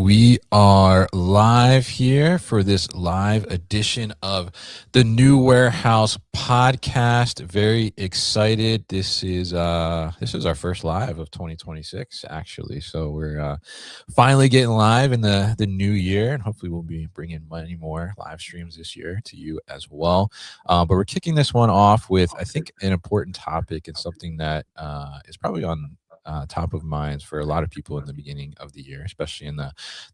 We are live here for this live edition of the New Warehouse podcast. Very excited. This is our first live of 2026, actually. So we're finally getting live in the new year, and hopefully we'll be bringing many more live streams this year to you as well. But we're kicking this one off with, I think, an important topic and something that is probably on top of mind for a lot of people in the beginning of the year, especially in the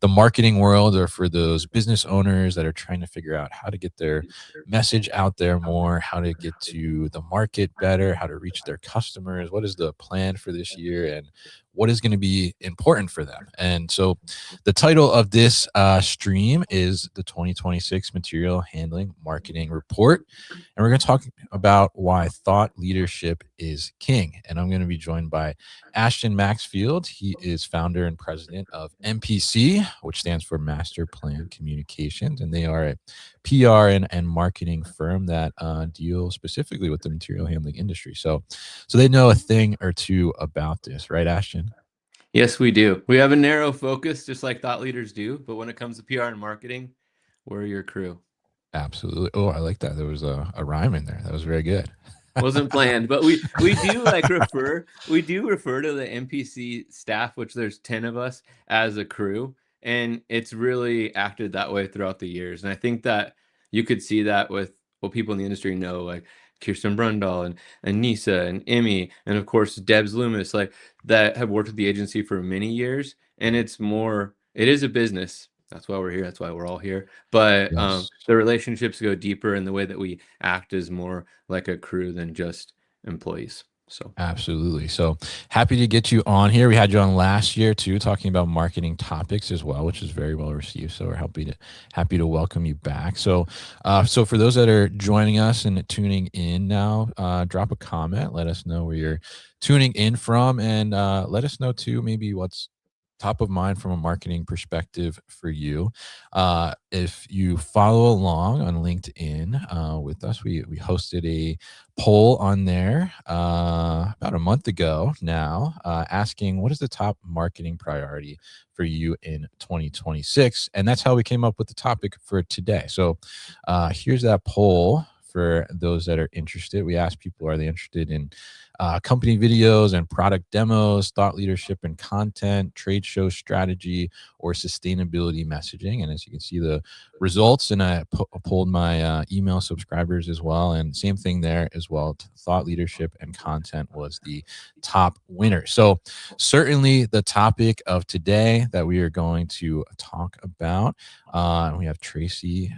marketing world, or for those business owners that are trying to figure out how to get their message out there more, how to get to the market better, how to reach their customers, what is the plan for this year, and what is going to be important for them. And so the title of this stream is the 2026 Material Handling Marketing Report. And we're going to talk about why thought leadership is king. And I'm going to be joined by Ashton Maxfield. He is founder and president of MPC, which stands for Master Plan Communications. And they are a PR and marketing firm that deal specifically with the material handling industry. So they know a thing or two about this, right, Ashton? Yes, we do. We have a narrow focus, just like thought leaders do. But when it comes to PR and marketing, we're your crew. Absolutely. Oh, I like that. There was a rhyme in there. That was very good. Wasn't planned, but we do refer to the MPC staff, which there's 10 of us, as a crew, and it's really acted that way throughout the years. And I think that you could see that with what people in the industry know, like Kirsten Brundall and Nisa and Emmy, and of course Debs Loomis, like that have worked with the agency for many years. And it is a business. That's why we're here. That's why we're all here. But Yes. the relationships go deeper, and the way that we act is more like a crew than just employees. So Absolutely. So happy to get you on here. We had you on last year too, talking about marketing topics as well, which is very well received. So we're happy to welcome you back. So for those that are joining us and tuning in now, drop a comment. Let us know where you're tuning in from, and let us know too maybe what's top of mind from a marketing perspective for you. If you follow along on LinkedIn with us, we hosted a poll on there about a month ago now, asking what is the top marketing priority for you in 2026, and that's how we came up with the topic for today. So here's that poll. For those that are interested, we asked people, are they interested in company videos and product demos, thought leadership and content, trade show strategy, or sustainability messaging? And as you can see the results, and I polled my email subscribers as well, and same thing there as well. Thought leadership and content was the top winner. So certainly the topic of today that we are going to talk about, we have Tracy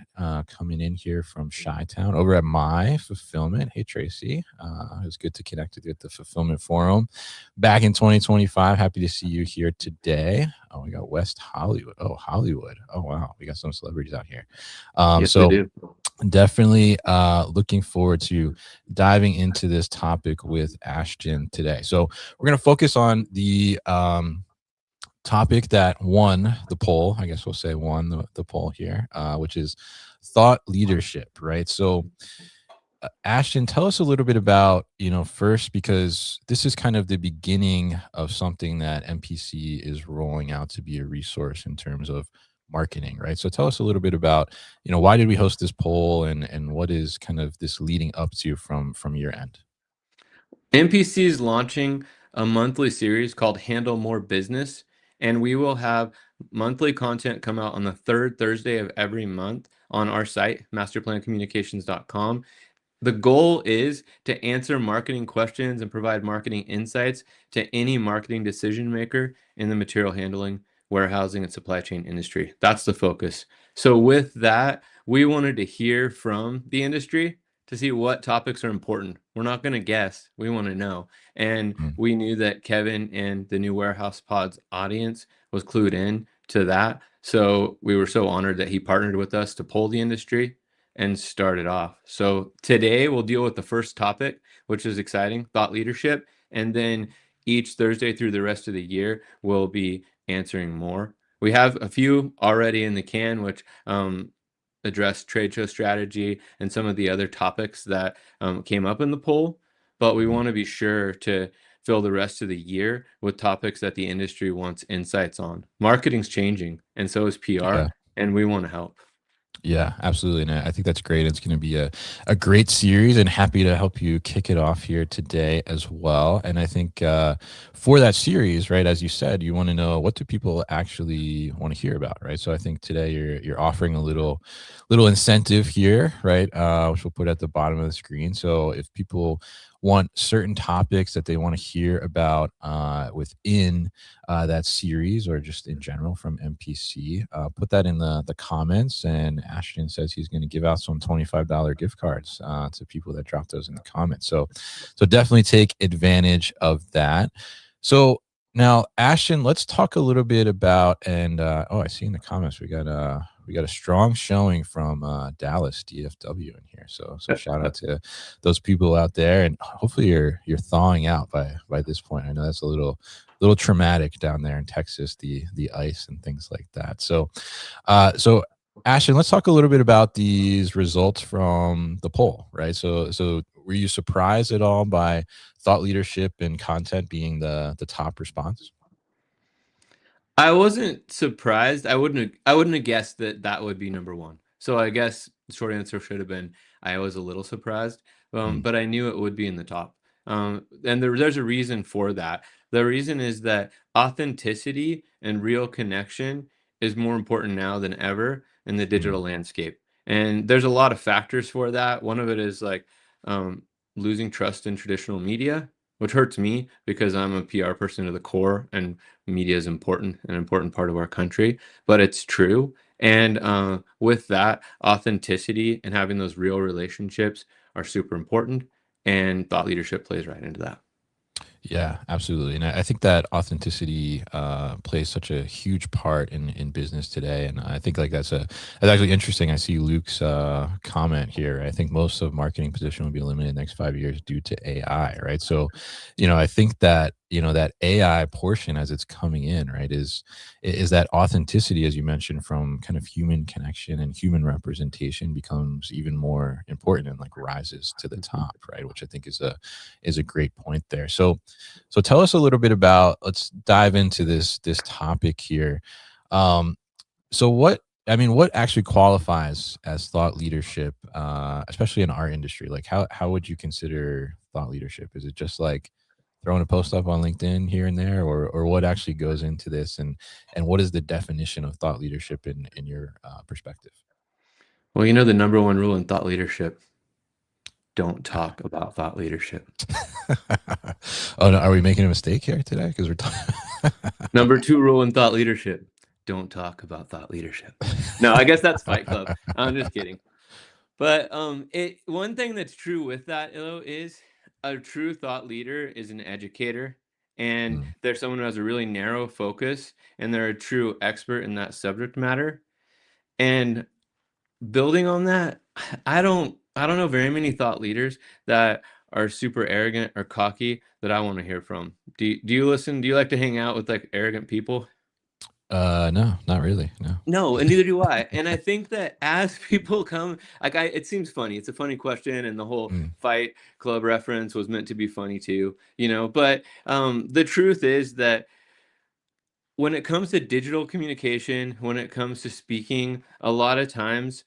coming in here from Chi-Town over at My Fulfillment. Hey, Tracy. It was good to connect with you at the Fulfillment Forum back in 2025. Happy to see you here today. Oh, we got West Hollywood. Oh, Hollywood. Oh, wow. We got some celebrities out here. yes, we do. Definitely looking forward to diving into this topic with Ashton today. So we're going to focus on the topic that won the poll. I guess we'll say won the poll here, which is thought leadership, right? So Ashton, tell us a little bit about, first, because this is kind of the beginning of something that MPC is rolling out to be a resource in terms of marketing, right? So tell us a little bit about, why did we host this poll, and what is kind of this leading up to from your end? MPC is launching a monthly series called Handle More Business, and we will have monthly content come out on the third Thursday of every month on our site, masterplancommunications.com. The goal is to answer marketing questions and provide marketing insights to any marketing decision maker in the material handling, warehousing, and supply chain industry. That's the focus. So with that, we wanted to hear from the industry to see what topics are important. We're not going to guess. We want to know. And Mm. we knew that Kevin and the New Warehouse Pods audience was clued in to that. So we were so honored that he partnered with us to poll the industry and start it off. So today we'll deal with the first topic, which is exciting, thought leadership. And then each Thursday through the rest of the year, we'll be answering more. We have a few already in the can, which address trade show strategy and some of the other topics that came up in the poll. But we want to be sure to fill the rest of the year with topics that the industry wants insights on. Marketing's changing, and so is PR, Yeah. and we want to help. Yeah, absolutely. And I think that's great. It's going to be a great series, and happy to help you kick it off here today as well. And I think for that series, right, as you said, you want to know, what do people actually want to hear about, right? So I think today you're offering a little incentive here, right, which we'll put at the bottom of the screen. So if people want certain topics that they want to hear about within that series, or just in general from MPC, put that in the comments. And Ashton says he's going to give out some $25 gift cards to people that drop those in the comments. So definitely take advantage of that. So now, Ashton, let's talk a little bit about, and I see in the comments we got a strong showing from Dallas DFW in here. So shout out to those people out there, and hopefully you're thawing out by this point. I know that's a little traumatic down there in Texas, the ice and things like that. So Ashton, let's talk a little bit about these results from the poll, right? So were you surprised at all by thought leadership and content being the top response? I wasn't surprised. I wouldn't have guessed that that would be number one. So I guess the short answer should have been I was a little surprised, Mm, but I knew it would be in the top. And there's a reason for that. The reason is that authenticity and real connection is more important now than ever in the mm, digital landscape. And there's a lot of factors for that. One of it is like um, losing trust in traditional media, which hurts me because I'm a PR person to the core, and media is important, an important part of our country, but it's true. And with that, authenticity and having those real relationships are super important. And thought leadership plays right into that. yeah, absolutely. And I think that authenticity plays such a huge part in business today. And I think like that's actually interesting. I see Luke's comment here. I think most of marketing position will be eliminated in the next 5 years due to AI, right? So, I think that that AI portion as it's coming in, right, is that authenticity, as you mentioned, from kind of human connection and human representation, becomes even more important and like rises to the top, right? Which I think is a great point there. So tell us a little bit about, let's dive into this topic here. Um, so what actually qualifies as thought leadership, especially in our industry? Like how would you consider thought leadership? Is it just like throwing a post up on LinkedIn here and there, or what actually goes into this, and what is the definition of thought leadership in your perspective? Well, you know, the number one rule in thought leadership: don't talk about thought leadership. Oh no, are we making a mistake here today? Because we're talking. Number two rule in thought leadership: don't talk about thought leadership. No, I guess that's Fight Club. I'm just kidding. But it one thing that's true with that though is a true thought leader is an educator, and Mm, they're someone who has a really narrow focus, and they're a true expert in that subject matter. And building on that, I don't know very many thought leaders that are super arrogant or cocky that I want to hear from. Do you listen? Do you like to hang out with like arrogant people? no, not really. No. No, and neither do I. And I think that as people come, like it seems funny. It's a funny question, and the whole Mm, Fight Club reference was meant to be funny too, you know. But the truth is that when it comes to digital communication, when it comes to speaking, a lot of times,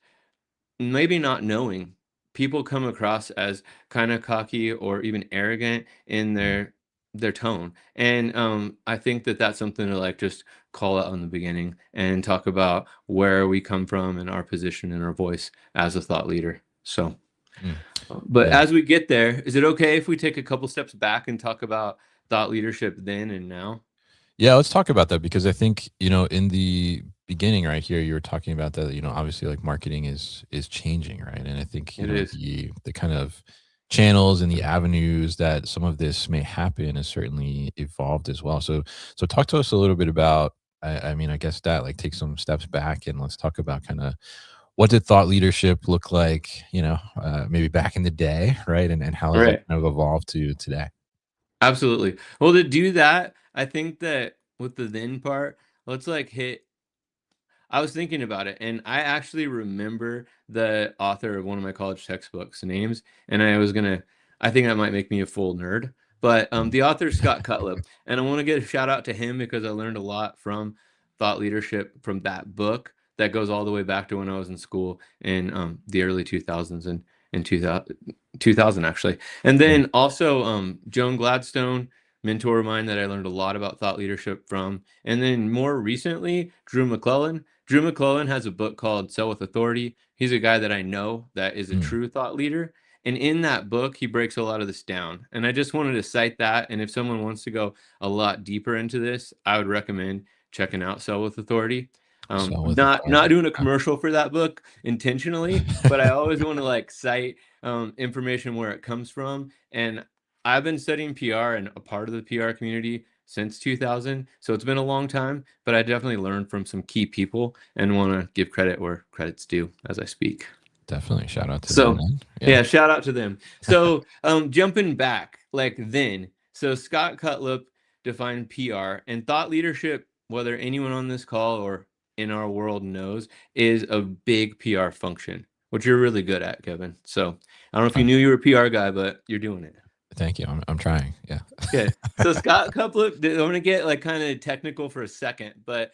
maybe not knowing, people come across as kind of cocky or even arrogant in mm, their tone. And I think that that's something to like just call out in the beginning and talk about where we come from and our position and our voice as a thought leader. So, mm. but Yeah. as we get there, is it okay if we take a couple steps back and talk about thought leadership then and now? Yeah, let's talk about that, because I think, in the beginning right here, you were talking about that, obviously like marketing is changing, right? And I think, It is. the kind of channels and the avenues that some of this may happen has certainly evolved as well. So talk to us a little bit about, I mean, I guess that like take some steps back, and let's talk about kind of what did thought leadership look like, maybe back in the day, right? And how All has it right. kind of evolved to today? Absolutely. Well, to do that, I think that with the then part, let's like hit. I was thinking about it, and I actually remember the author of one of my college textbooks names, and I was gonna. I think that might make me a full nerd, But the author is Scott Cutlip, and I want to get a shout out to him because I learned a lot from thought leadership from that book that goes all the way back to when I was in school in the early 2000s and in 2000 actually. And Yeah. then also Joan Gladstone, mentor of mine that I learned a lot about thought leadership from. And then more recently, Drew McClellan. Drew McClellan has a book called Sell with Authority. He's a guy that I know that is a Mm. true thought leader. And in that book, he breaks a lot of this down. And I just wanted to cite that. And if someone wants to go a lot deeper into this, I would recommend checking out Sell with Authority. Sell with Not authority. doing a commercial for that book intentionally, but I always want to like cite information where it comes from. And I've been studying PR and a part of the PR community since 2000, so it's been a long time, but I definitely learned from some key people and want to give credit where credit's due as I speak. Definitely shout out to them, So man. Yeah. yeah, shout out to them. So jumping back, like then, so Scott Cutlip defined PR and thought leadership, whether anyone on this call or in our world knows, is a big PR function, which you're really good at, Kevin. So I don't know if you knew you were a PR guy, but you're doing it. Thank you. I'm trying. Yeah. Okay. So Scott Cutlip, I'm going to get like kind of technical for a second, but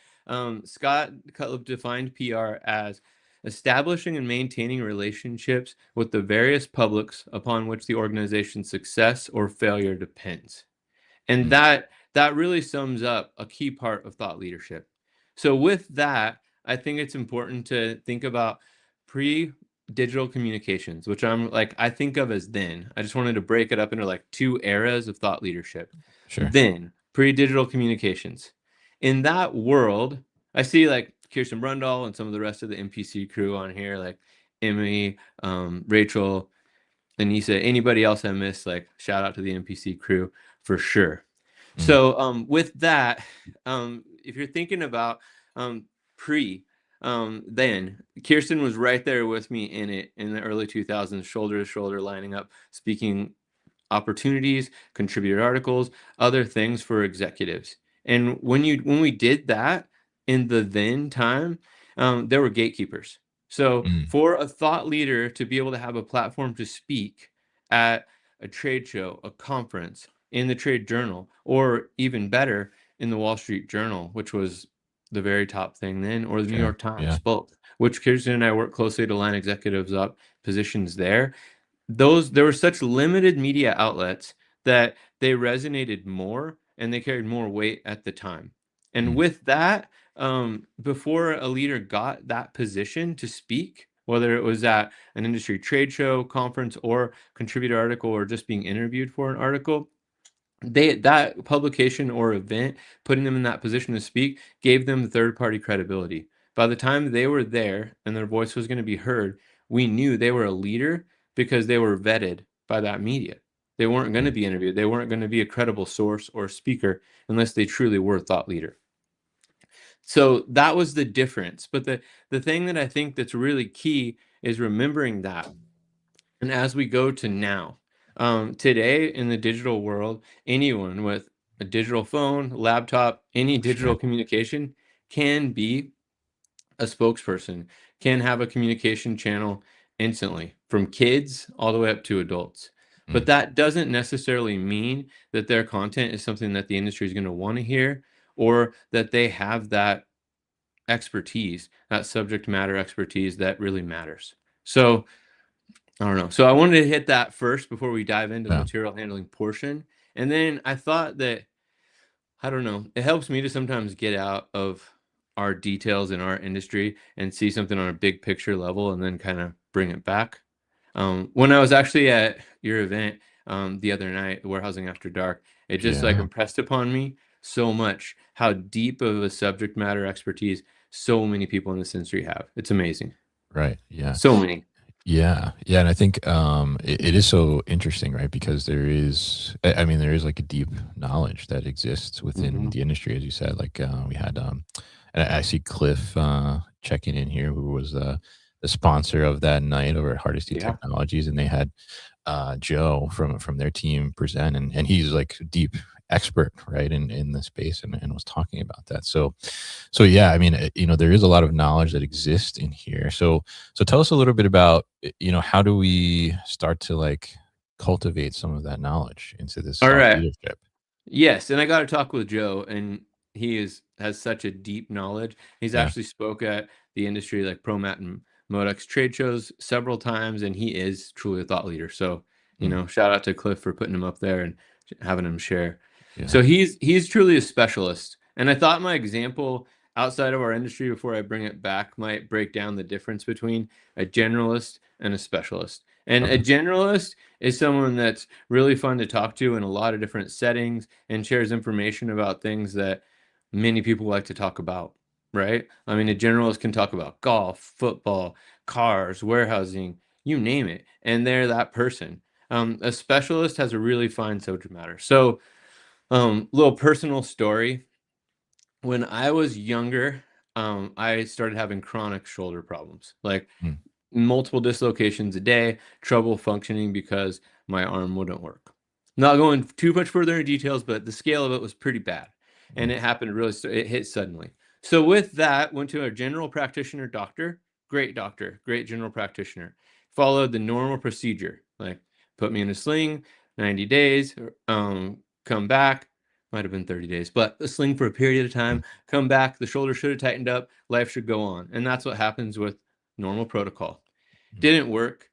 Scott Cutlip defined PR as establishing and maintaining relationships with the various publics upon which the organization's success or failure depends. And Mm. that really sums up a key part of thought leadership. So with that, I think it's important to think about pre-digital communications, which I think of as then. I just wanted to break it up into like two eras of thought leadership. Sure. Then, pre-digital communications. In that world, I see like Kirsten Brundle and some of the rest of the MPC crew on here, like Emily, Rachel, Anissa, anybody else I missed, like shout out to the MPC crew for sure. Mm. So with that, if you're thinking about pre, then Kirsten was right there with me in it in the early 2000s, shoulder to shoulder, lining up, speaking opportunities, contributed articles, other things for executives. And when we did that in the then time, there were gatekeepers. So Mm. for a thought leader to be able to have a platform to speak at a trade show, a conference, in the Trade Journal, or even better, in the Wall Street Journal, which was the very top thing then, or the New Sure. York Times, Yeah. both, which Kirsten and I work closely to line executives up, positions there. There were such limited media outlets that they resonated more and they carried more weight at the time. And Mm. with that, before a leader got that position to speak, whether it was at an industry trade show, conference, or contributor article, or just being interviewed for an article, that publication or event, putting them in that position to speak, gave them third-party credibility. By the time they were there and their voice was going to be heard, we knew they were a leader because they were vetted by that media. They weren't going to be interviewed. They weren't going to be a credible source or speaker unless they truly were a thought leader. So that was the difference. But the thing that I think that's really key is remembering that. And as we go to now, today in the digital world, anyone with a digital phone, laptop, any digital Sure. communication can be a spokesperson, can have a communication channel instantly, from kids all the way up to adults. But Mm. that doesn't necessarily mean that their content is something that the industry is going to want to hear, or that they have that expertise, that subject matter expertise that really matters. So I don't know. So I wanted to hit that first before we dive into the Yeah. material handling portion. And then I thought that, I don't know, it helps me to sometimes get out of our details in our industry and see something on a big picture level and then kind of bring it back. When I was actually at your event the other night, Warehousing After Dark, it just like Yeah. impressed upon me so much how deep of a subject matter expertise so many people in this industry have. It's amazing. Right. Yeah. So many. Yeah, yeah, and I think it is so interesting, right? Because there is, I mean, there is like a deep knowledge that exists within Mhm. the industry, as you said. Like we had, and I see Cliff checking in here, who was the sponsor of that night over at Hardesty Yeah. Technologies, and they had Joe from their team present, and he's like deep expert, right, in the space, and was talking about that. So yeah, I mean, there is a lot of knowledge that exists in here. So tell us a little bit about, how do we start to like cultivate some of that knowledge into this All thought right. leadership. Yes, and I got to talk with Joe, and has such a deep knowledge. He's Yeah. actually spoke at the industry like ProMat and Modex trade shows several times, and he is truly a thought leader. So, Mm. shout out to Cliff for putting him up there and having him share. Yeah. So he's truly a specialist. And I thought my example outside of our industry before I bring it back might break down the difference between a generalist and a specialist. And a Okay. generalist is someone that's really fun to talk to in a lot of different settings and shares information about things that many people like to talk about, right? I mean, a generalist can talk about golf, football, cars, warehousing, you name it, and they're that person. A specialist has a really fine subject matter. So, little personal story. When I was younger, I started having chronic shoulder problems, like Mm. multiple dislocations a day, trouble functioning because my arm wouldn't work. Not going too much further into details, but the scale of it was pretty bad. And Mm. it happened really, it hit suddenly. So with that, went to a general practitioner doctor, great general practitioner. Followed the normal procedure, like put me in a sling, 90 days, come back, might have been 30 days, but a sling for a period of Mm. time, come back, the shoulder should have tightened up, life should go on. And that's what happens with normal protocol. Mm. Didn't work.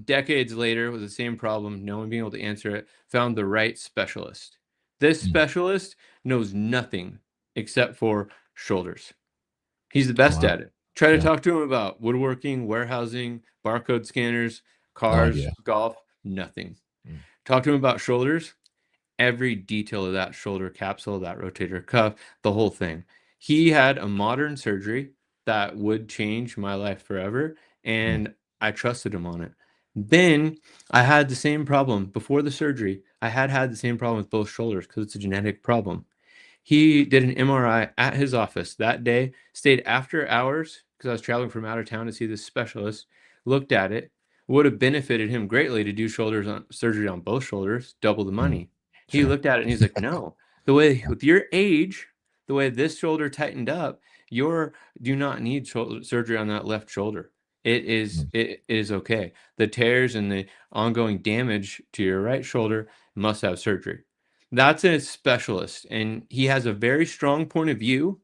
Decades later, with the same problem, no one being able to answer it, found the right specialist. This Mm. specialist knows nothing except for shoulders. He's the Oh, best wow. at it. Try to Yeah. talk to him about woodworking, warehousing, barcode scanners, No cars, idea. golf, nothing. Mm. Talk to him about shoulders, every detail of that shoulder capsule, that rotator cuff, the whole thing. He had a modern surgery that would change my life forever, Mm. and I trusted him on it. Then I had the same problem before the surgery. I had the same problem with both shoulders because it's a genetic problem. He did an MRI at his office that day, stayed after hours because I was traveling from out of town to see this specialist, looked at it, would have benefited him greatly to do shoulders on surgery on both shoulders, double the Mm. money. He Sure. looked at it and he's like, no, the way Yeah. with your age, the way this shoulder tightened up, you do not need surgery on that left shoulder. Mm. It is okay. The tears and the ongoing damage to your right shoulder must have surgery. That's a specialist, and he has a very strong point of view,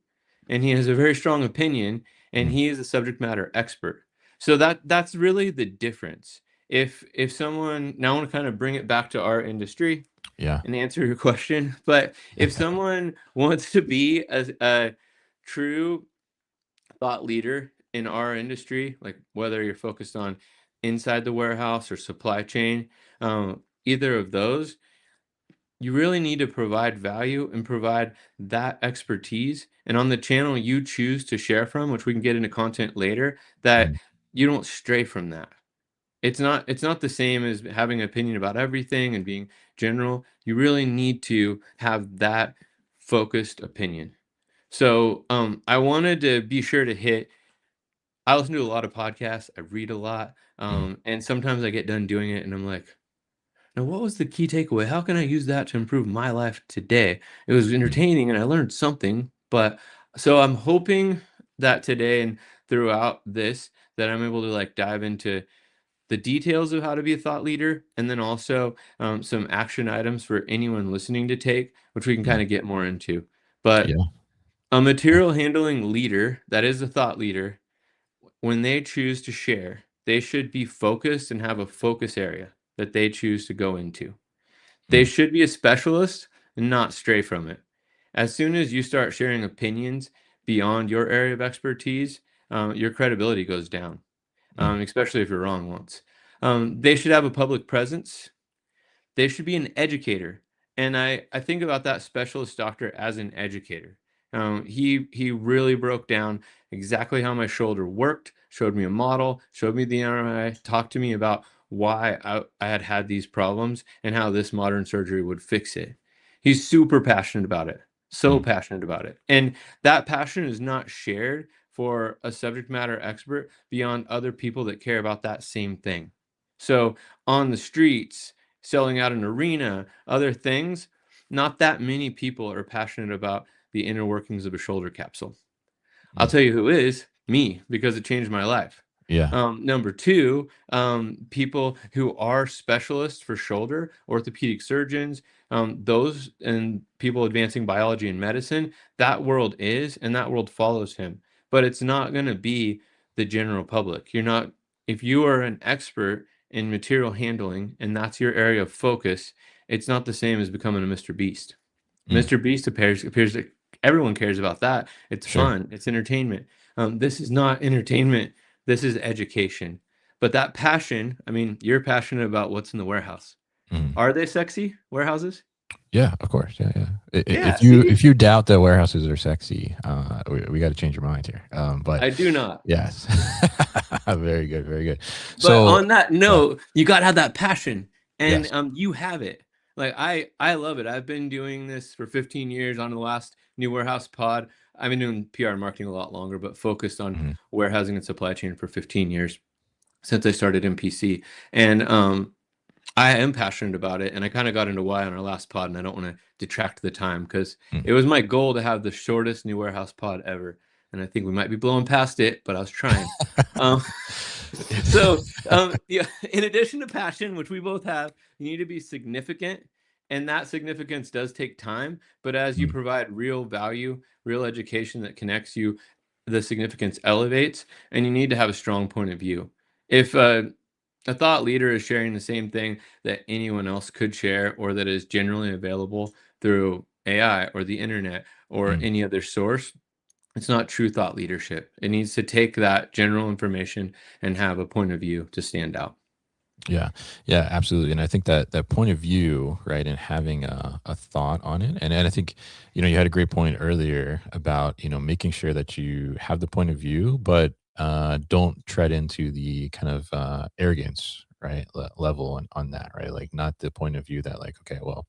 and he has a very strong opinion, and Mm. he is a subject matter expert. So that's really the difference. If someone now I want to kind of bring it back to our industry Yeah. and answer your question, but if someone wants to be a true thought leader in our industry, like whether you're focused on inside the warehouse or supply chain, either of those, you really need to provide value and provide that expertise. And on the channel you choose to share from, which we can get into content later, that Mm. you don't stray from that. It's not the same as having an opinion about everything and being general. You really need to have that focused opinion. So I wanted to be sure to hit. I listen to a lot of podcasts. I read a lot, Mm. and sometimes I get done doing it, and I'm like, now, what was the key takeaway? How can I use that to improve my life today? It was Mm. entertaining and I learned something, but so I'm hoping that today and throughout this that I'm able to like dive into the details of how to be a thought leader and then also some action items for anyone listening to take, which we can Mm. kind of get more into. But Yeah. a material handling leader that is a thought leader, when they choose to share, they should be focused and have a focus area that they choose to go into. They Mm. should be a specialist and not stray from it. As soon as you start sharing opinions beyond your area of expertise, your credibility goes down, Mm. especially if you're wrong once. They should have a public presence. They should be an educator. And I think about that specialist doctor as an educator. He really broke down exactly how my shoulder worked, showed me a model, showed me the MRI, talked to me about why I had these problems and how this modern surgery would fix it. He's super passionate about it, so Mm. passionate about it. And that passion is not shared for a subject matter expert beyond other people that care about that same thing. So on the streets, selling out an arena, other things, not that many people are passionate about the inner workings of a shoulder capsule. I'll Mm. tell you who is me because it changed my life. Yeah. Number two, people who are specialists for shoulder, orthopedic surgeons, those and people advancing biology and medicine, that world is, and that world follows him. But it's not going to be the general public. You're not, if you are an expert in material handling and that's your area of focus, it's not the same as becoming a Mr. Beast. Mm, Mr. Beast appears that everyone cares about that. It's sure. fun, it's entertainment. This is not entertainment, this is education. But that passion, I mean, you're passionate about what's in the warehouse. Mm. Are they sexy warehouses? Yeah, of course. Yeah, yeah. Yeah, If see? you doubt that warehouses are sexy, we got to change your mind here. But I do not. yes, very good, very good. But So on that yeah, note, you got to have that passion, and yes. you have it. Like I love it. I've been doing this for 15 years. On the last new warehouse pod, I've been doing PR and marketing a lot longer, but focused on Mhm. warehousing and supply chain for 15 years since I started MPC. And I am passionate about it, and I kind of got into why on our last pod, and I don't want to detract the time because Mm. it was my goal to have the shortest new warehouse pod ever, and I think we might be blowing past it, but I was trying. Um, yeah, in addition to passion, which we both have, you need to be significant, and that significance does take time. But as you Mm, provide real value, real education that connects you, the significance elevates, and you need to have a strong point of view. If a thought leader is sharing the same thing that anyone else could share or that is generally available through AI or the internet or mm. any other source, it's not true thought leadership. It needs to take that general information and have a point of view to stand out. Yeah, yeah, absolutely. And I think that that point of view, right, and having a thought on it, and I think, you had a great point earlier about making sure that you have the point of view, but don't tread into the kind of arrogance, right, level on that, right, like not the point of view that like, okay, well,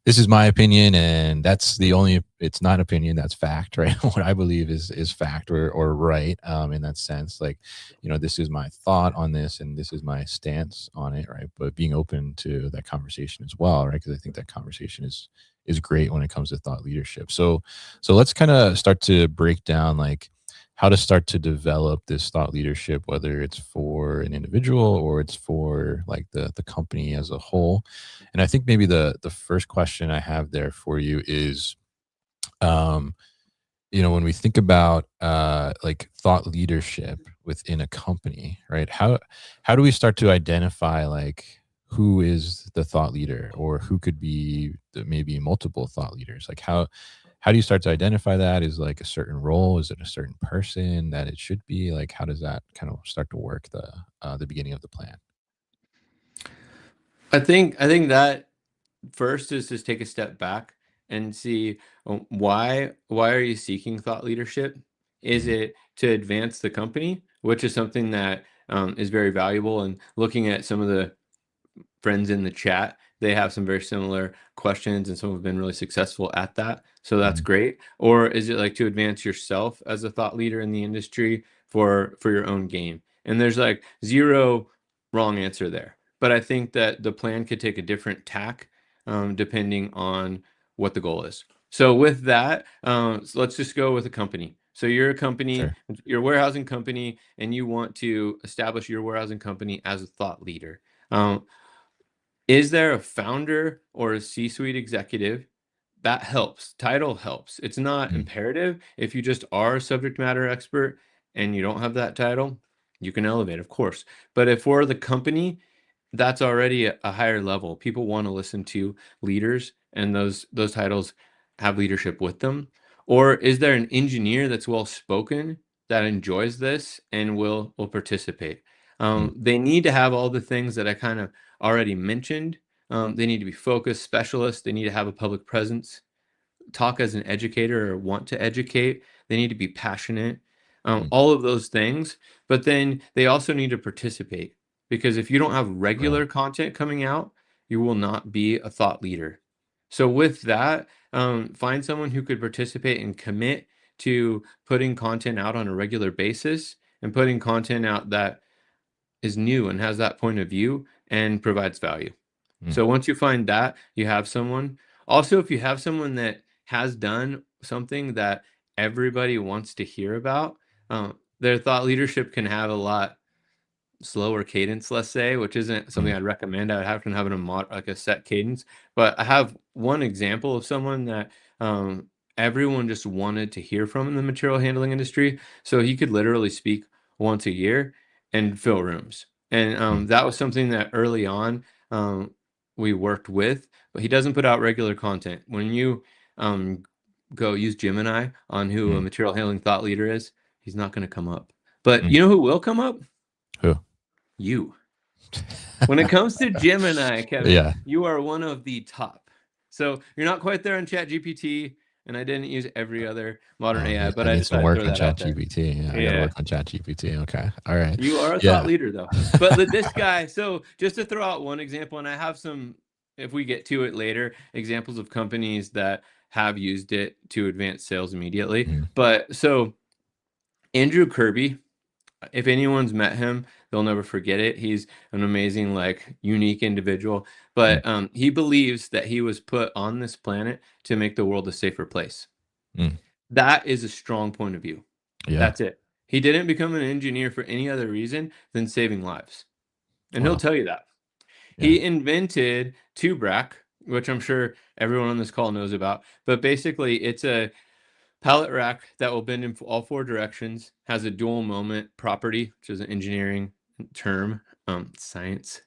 this is my opinion and that's the only it's not opinion, that's fact, right? What I believe is fact or right, in that sense, like, this is my thought on this and this is my stance on it, right? But being open to that conversation as well, right? Because I think that conversation is great when it comes to thought leadership. So let's kind of start to break down like how to start to develop this thought leadership, whether it's for an individual or it's for like the company as a whole. And I think maybe the first question I have there for you is, um, when we think about like thought leadership within a company, right? How do we start to identify like who is the thought leader or who could be maybe multiple thought leaders? Like how do you start to identify that? Is like a certain role? Is it a certain person that it should be? Like how does that kind of start to work the beginning of the plan? I think that first is just take a step back and see, why are you seeking thought leadership? Is Mhm. it to advance the company, which is something that is very valuable? And looking at some of the friends in the chat, they have some very similar questions, and some have been really successful at that. So that's Mhm. great. Or is it like to advance yourself as a thought leader in the industry for your own game? And there's like zero wrong answer there. But I think that the plan could take a different tack, depending on what the goal is. So with that, so let's just go with a company. So you're a company, Sure. you're a warehousing company, and you want to establish your warehousing company as a thought leader. Um, is there a founder or a C-suite executive? That helps. Title helps. It's not Mhm. imperative. If you just are a subject matter expert and you don't have that title, you can elevate, of course. But if we're the company, that's already a higher level. People want to listen to leaders, and those titles have leadership with them. Or is there an engineer that's well spoken that enjoys this and will participate? Mm. They need to have all the things that I kind of already mentioned. They need to be focused specialists. They need to have a public presence, talk as an educator or want to educate. They need to be passionate, Mm. all of those things. But then they also need to participate, because if you don't have Right. regular content coming out, you will not be a thought leader. So with that, find someone who could participate and commit to putting content out on a regular basis and putting content out that is new and has that point of view and provides value. Mm. So once you find that, you have someone. Also, if you have someone that has done something that everybody wants to hear about, their thought leadership can have a lot. slower cadence, let's say, which isn't something Mm, I'd recommend. I would have to have like a set cadence. But I have one example of someone that um, everyone just wanted to hear from in the material handling industry. So he could literally speak once a year and fill rooms. And mm, that was something that early on um, we worked with, but he doesn't put out regular content. When you um, go use Gemini on who a mm, material handling thought leader is, he's not going to come up. But mm. you know who will come up? Who? You. When it comes to Gemini, Kevin, Yeah. you are one of the top. So you're not quite there on ChatGPT, and I didn't use every other modern AI, but I I need some decided to work throw on that out there. ChatGPT. Yeah, I got to Yeah. work on ChatGPT. Okay. All right. You are a thought Yeah. leader, though. But this guy, so just to throw out one example, and I have some, if we get to it later, examples of companies that have used it to advance sales immediately. Mm, But so Andrew Kirby, if anyone's met him, they'll never forget it. He's an amazing, like, unique individual. mm, But he believes that he was put on this planet to make the world a safer place. mm. That is a strong point of view. Yeah. That's it. He didn't become an engineer for any other reason than saving lives. And he'll Wow. tell you that. Yeah. He invented Tubrac, which I'm sure everyone on this call knows about. But basically, it's a pallet rack that will bend in all four directions, has a dual moment property, which is an engineering term, science.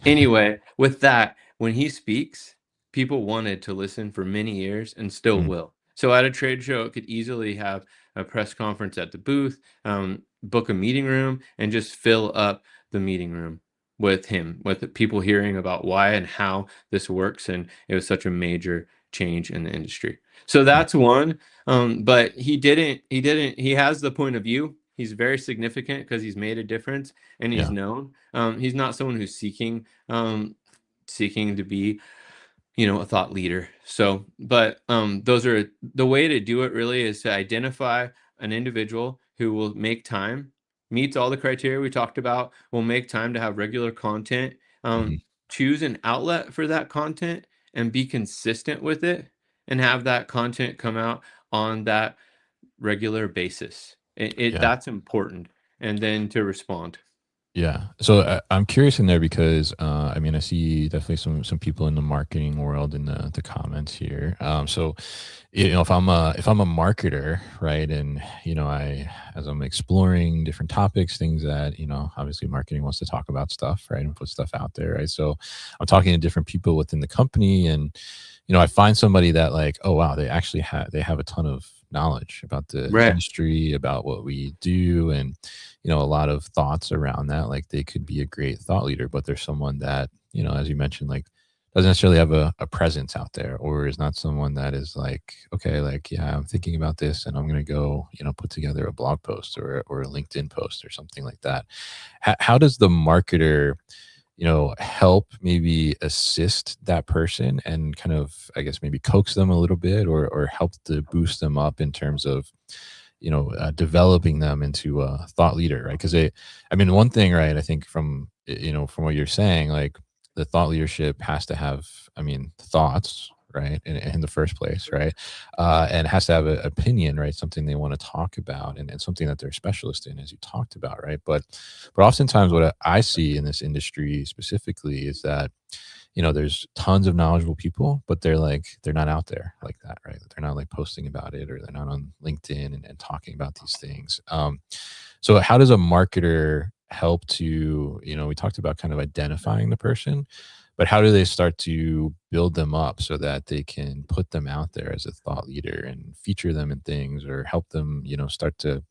Anyway, with that, when he speaks, people wanted to listen for many years and still Mm, will. So at a trade show, it could easily have a press conference at the booth, book a meeting room, and just fill up the meeting room with him, with people hearing about why and how this works. And it was such a major change in the industry. So mm. that's one. But he has the point of view. He's very significant because he's made a difference and he's Yeah. known. He's not someone who's seeking to be, a thought leader. So, but those are the way to do it. Really, is to identify an individual who will make time, meets all the criteria we talked about, will make time to have regular content. Mhm. Choose an outlet for that content and be consistent with it, and have that content come out on that regular basis. Yeah. That's important, and then to respond. Yeah. So I'm curious in there because I mean I see definitely some people in the marketing world in the comments here. So if I'm a marketer, right, and I as I'm exploring different topics, things that obviously marketing wants to talk about stuff, right, and put stuff out there, right. So I'm talking to different people within the company, and I find somebody that like, oh wow, they have a ton of knowledge about the Right. industry, about what we do, and a lot of thoughts around that. Like they could be a great thought leader, but there's someone that, as you mentioned, like doesn't necessarily have a presence out there, or is not someone that is like, okay, like, yeah, I'm thinking about this and I'm going to go, put together a blog post or a LinkedIn post or something like that. How does the marketer, help maybe assist that person and kind of, I guess, maybe coax them a little bit, or help to boost them up in terms of, developing them into a thought leader, right? Because I mean, one thing, right? I think from what you're saying, like the thought leadership has to have, I mean, thoughts, right, in the first place, right, and has to have an opinion, right, something they want to talk about, and something that they're a specialist in, as you talked about, right. But oftentimes, what I see in this industry specifically is that there's tons of knowledgeable people, but they're not out there like that, right? They're not like posting about it, or they're not on LinkedIn and talking about these things. So how does a marketer help to, we talked about kind of identifying the person, but how do they start to build them up so that they can put them out there as a thought leader and feature them in things, or help them, start to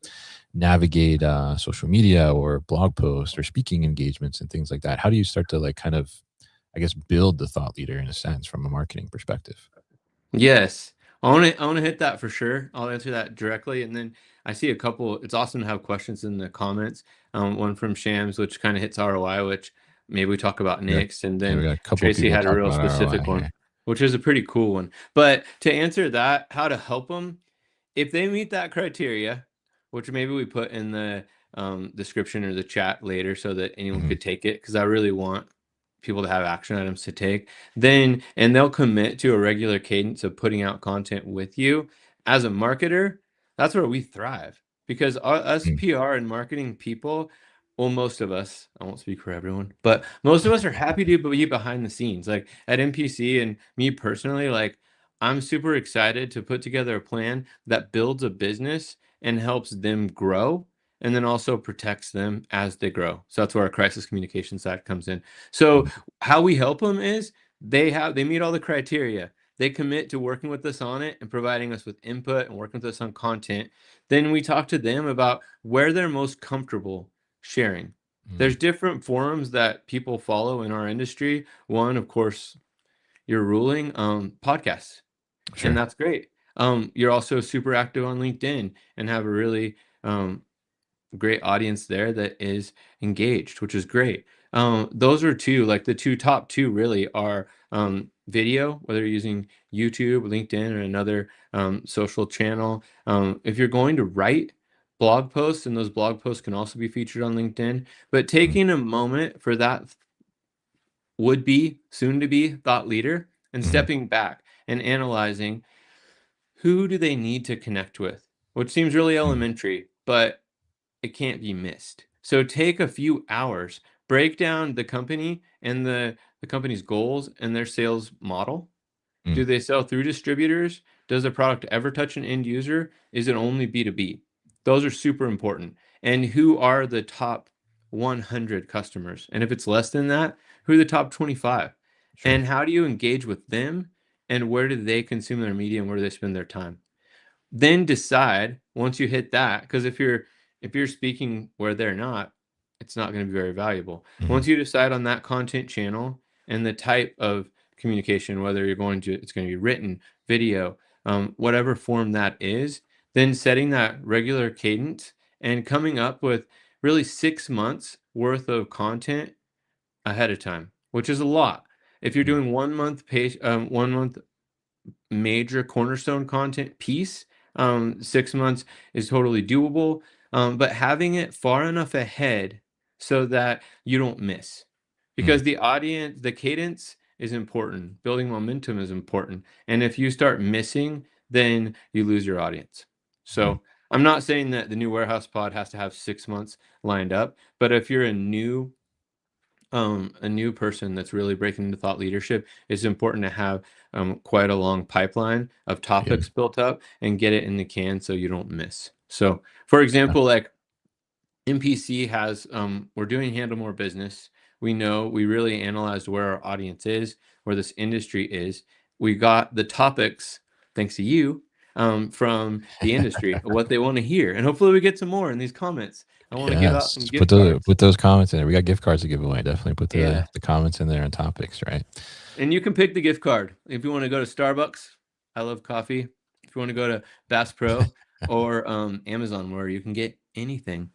navigate social media or blog posts or speaking engagements and things like that? How do you start to like kind of, I guess, build the thought leader in a sense from a marketing perspective? Yes. I want to hit that for sure. I'll answer that directly. And then I see a couple. It's awesome to have questions in the comments. One from Shams, which kind of hits ROI, which maybe we talk about Yeah, next. And yeah, we then got a couple of Tracy people had a talking real about ROI specific one, here. which is a pretty cool one. But to answer that, how to help them, if they meet that criteria, which maybe we put in the description or the chat later so that anyone Hmm. could take it, because I really want people to have action items to take, then, and they'll commit to a regular cadence of putting out content with you as a marketer. That's where we thrive, because us Mm, PR and marketing people, well, most of us, I won't speak for everyone, but most of us are happy to be behind the scenes. Like at NPC and me personally, like I'm super excited to put together a plan that builds a business and helps them grow and then also protects them as they grow. So that's where our crisis communication side comes in. So Mm, how we help them is they meet all the criteria. They commit to working with us on it and providing us with input and working with us on content. Then we talk to them about where they're most comfortable sharing. mm, There's different forums that people follow in our industry. One, of course, you're ruling podcasts, and sure. that's great. You're also super active on LinkedIn and have a really great audience there that is engaged, which is great. Those are two, like the top two really are video, whether you're using YouTube, LinkedIn, or another social channel. If you're going to write blog posts, and those blog posts can also be featured on LinkedIn, but Mm, taking a moment for that would be soon to be thought leader and mhm, stepping back and analyzing who do they need to connect with, which seems really mm, elementary, but it can't be missed. So take a few hours, break down the company and the company's goals and their sales model. mm, Do they sell through distributors? Does the product ever touch an end user? Is it only B2B? Those are super important. And who are the top 100 customers? And if it's less than that, who are the top 25? sure. And how do you engage with them? And where do they consume their media and where do they spend their time? Then decide once you hit that, because if you're speaking where they're not, it's not going to be very valuable. Mhm, Once you decide on that content channel and the type of communication, whether it's going to be written, video, whatever form that is, then setting that regular cadence and coming up with really 6 months worth of content ahead of time, which is a lot. If you're mm, doing 1 month page, 1 month major cornerstone content piece. 6 months is totally doable, but having it far enough ahead so that you don't miss. mm, Because the audience, the cadence is important, building momentum is important. And if you start missing, then you lose your audience. mhm. So I'm not saying that the new warehouse pod has to have 6 months lined up, but if you're a new person that's really breaking into thought leadership, it's important to have quite a long pipeline of Yeah. topics built up and get it in the can so you don't miss. So, for example, like MPC has, we're doing handle more business. We know we really analyzed where our audience is, where this industry is. We got the topics, thanks to you, from the industry, what they want to hear. And hopefully we get some more in these comments. I want to give out Yes. some Put gift the cards. put those comments in there. We got gift cards to give away. Definitely put Yeah. the comments in there and topics, right? And you can pick the gift card. If you want to go to Starbucks, I love coffee. If you want to go to Bass Pro or Amazon, where you can get anything.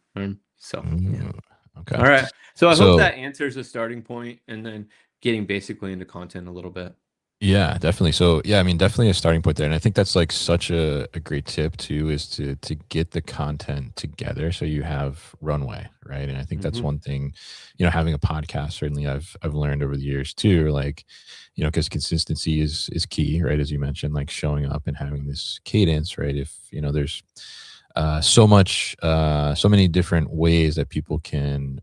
So, yeah. Mm, okay. All right. So I hope So that answers the starting point and then getting basically into content a little bit. yeah, definitely. So yeah, I mean, definitely a starting point there, and I think that's like such a great tip too, is to get the content together so you have runway, right? And I think that's Hmm. one thing, having a podcast certainly I've learned over the years too, like, because consistency is key, right? As you mentioned, like showing up and having this cadence, right? If there's so many different ways that people can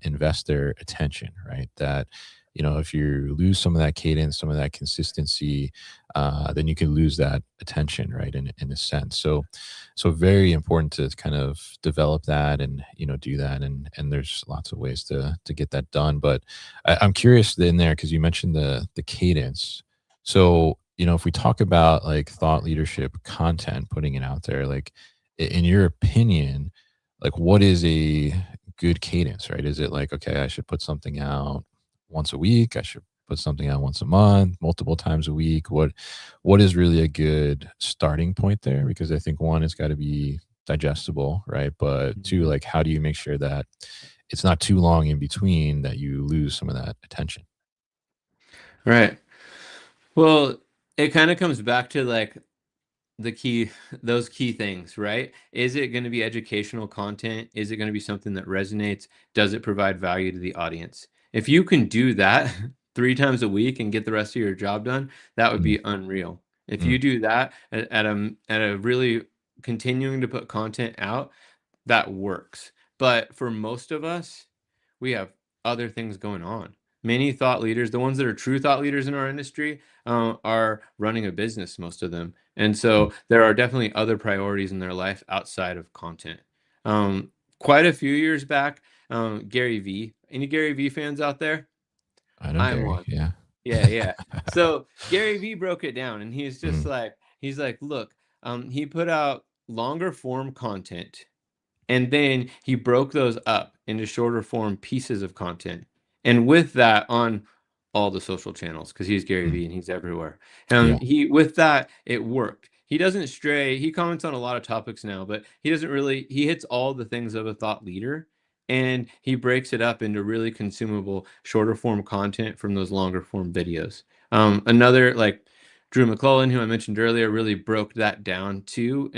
invest their attention, right? That if you lose some of that cadence, some of that consistency, then you can lose that attention, right? In a sense. So very important to kind of develop that and do that, and there's lots of ways to get that done. But I'm curious in there because you mentioned the cadence. So if we talk about like thought leadership content, putting it out there, like in your opinion, like what is a good cadence, right? Is it like, okay, I should put something out once a week? I should put something out once a month, multiple times a week? What is really a good starting point there? Because I think one, it's got to be digestible, right? But two, Hmm. like how do you make sure that it's not too long in between that you lose some of that attention? Right. Well, it kind of comes back to like the key those key things, right? Is it going to be educational content? Is it going to be something that resonates? Does it provide value to the audience? If you can do that 3 times a week and get the rest of your job done, that would Mm, be unreal. If mm, you do that at a really continuing to put content out, that works. But for most of us, we have other things going on. Many thought leaders, the ones that are true thought leaders in our industry, are running a business, most of them. And Mm. so there are definitely other priorities in their life outside of content. Quite a few years back, Gary Vee. Any Gary Vee fans out there? I know I'm Gary. one. Yeah. Yeah, yeah. So Gary Vee broke it down, and he's just Mm, like, look, he put out longer form content, and then he broke those up into shorter form pieces of content. And with that, on all the social channels, because he's Gary mm, Vee and he's everywhere. yeah. He with that, it worked. He doesn't stray. He comments on a lot of topics now, but he doesn't really. He hits all the things of a thought leader, and he breaks it up into really consumable, shorter form content from those longer form videos. Another like Drew McClellan, who I mentioned earlier, really broke that down too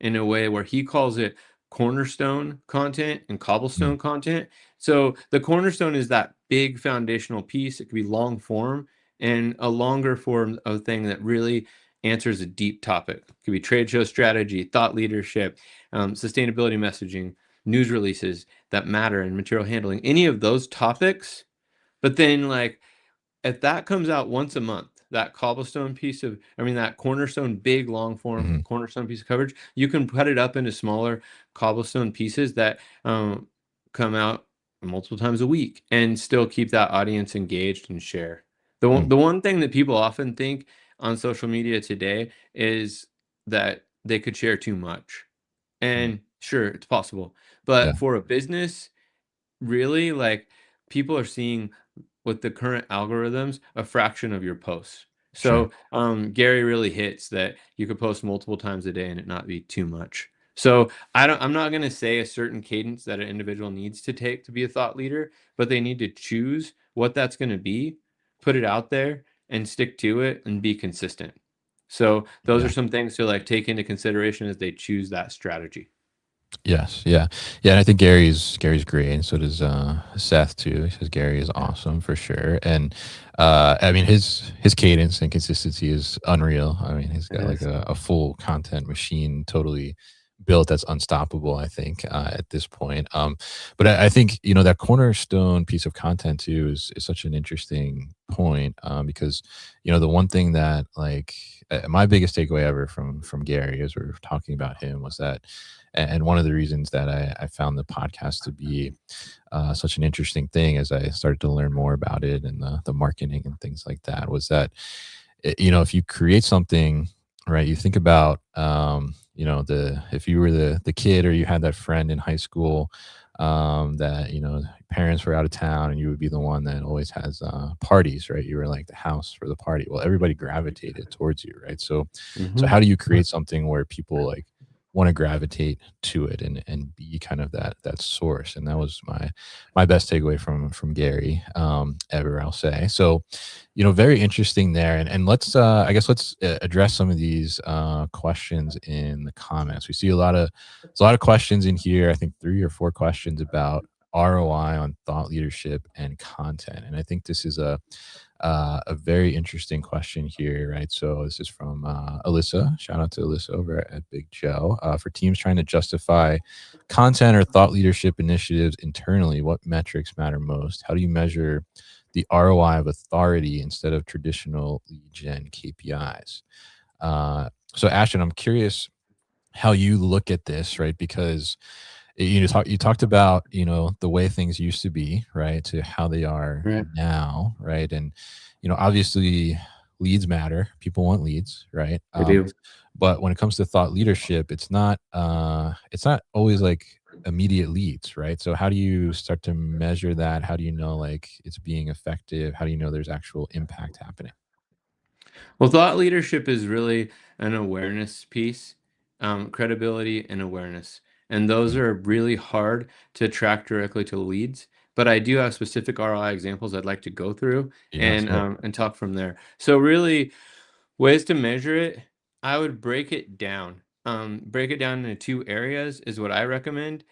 in a way where he calls it cornerstone content and Mm, cobblestone content. So the cornerstone is that big foundational piece. It could be long form, and a longer form of thing that really answers a deep topic. It could be trade show strategy, thought leadership, sustainability messaging, news releases that matter, and material handling. Any of those topics. But then like if that comes out once a month, that cobblestone piece of, I mean, that cornerstone, big long form mhm, cornerstone piece of coverage, you can cut it up into smaller cobblestone pieces that come out multiple times a week and still keep that audience engaged and share. mm, The one thing that people often think on social media today is that they could share too much. mm. And sure, it's possible. Yeah. But for a business, really, like people are seeing with the current algorithms a fraction of your posts. Sure. So Gary really hits that you could post multiple times a day and it not be too much. So I'm not going to say a certain cadence that an individual needs to take to be a thought leader, but they need to choose what that's going to be, put it out there, and stick to it and be consistent. So those are Yeah. some things to like take into consideration as they choose that strategy. Yes, yeah, yeah. And I think Gary's great, and so does Seth too. He says Gary is Yeah. awesome for sure, and I mean his cadence and consistency is unreal. I mean he's It got like is. a full content machine, totally built that's unstoppable. I think at this point, but I think that cornerstone piece of content too is such an interesting point because the one thing that like my biggest takeaway ever from Gary as we are talking about him was that and one of the reasons that I found the podcast to be such an interesting thing as I started to learn more about it and the marketing and things like that was that if you create something right, you think about the if you were the kid or you had that friend in high school that parents were out of town and you would be the one that always has parties, right? You were like the house for the party. Well, everybody gravitated towards you, right? So Hmm. how do you create something where people like want to gravitate to it and be kind of that source? And that was my best takeaway from Gary ever, I'll say. So very interesting there. And let's I guess let's address some of these questions in the comments. We see there's a lot of questions in here. I think 3 or 4 questions about ROI on thought leadership and content. And I think this is a very interesting question here, right? So this is from Alyssa. Shout out to Alyssa over at Big Joe. For teams trying to justify content or thought leadership initiatives internally, what metrics matter most? How do you measure the ROI of authority instead of traditional lead gen KPIs? So Ashton, I'm curious how you look at this, right? Because you talked about the way things used to be, right, to how they are Right. now, right? And obviously leads matter. People want leads, right? They do. But when it comes to thought leadership, it's not always like immediate leads, right? So how do you start to measure that? How do you know like it's being effective? How do you know there's actual impact happening? Well, thought leadership is really an awareness piece, credibility and awareness. And those Mm, are really hard to track directly to leads. But I do have specific ROI examples I'd like to go through yeah, let's hear it. and talk from there. So really, ways to measure it, I would break it down. Break it down into 2 areas is what I recommend,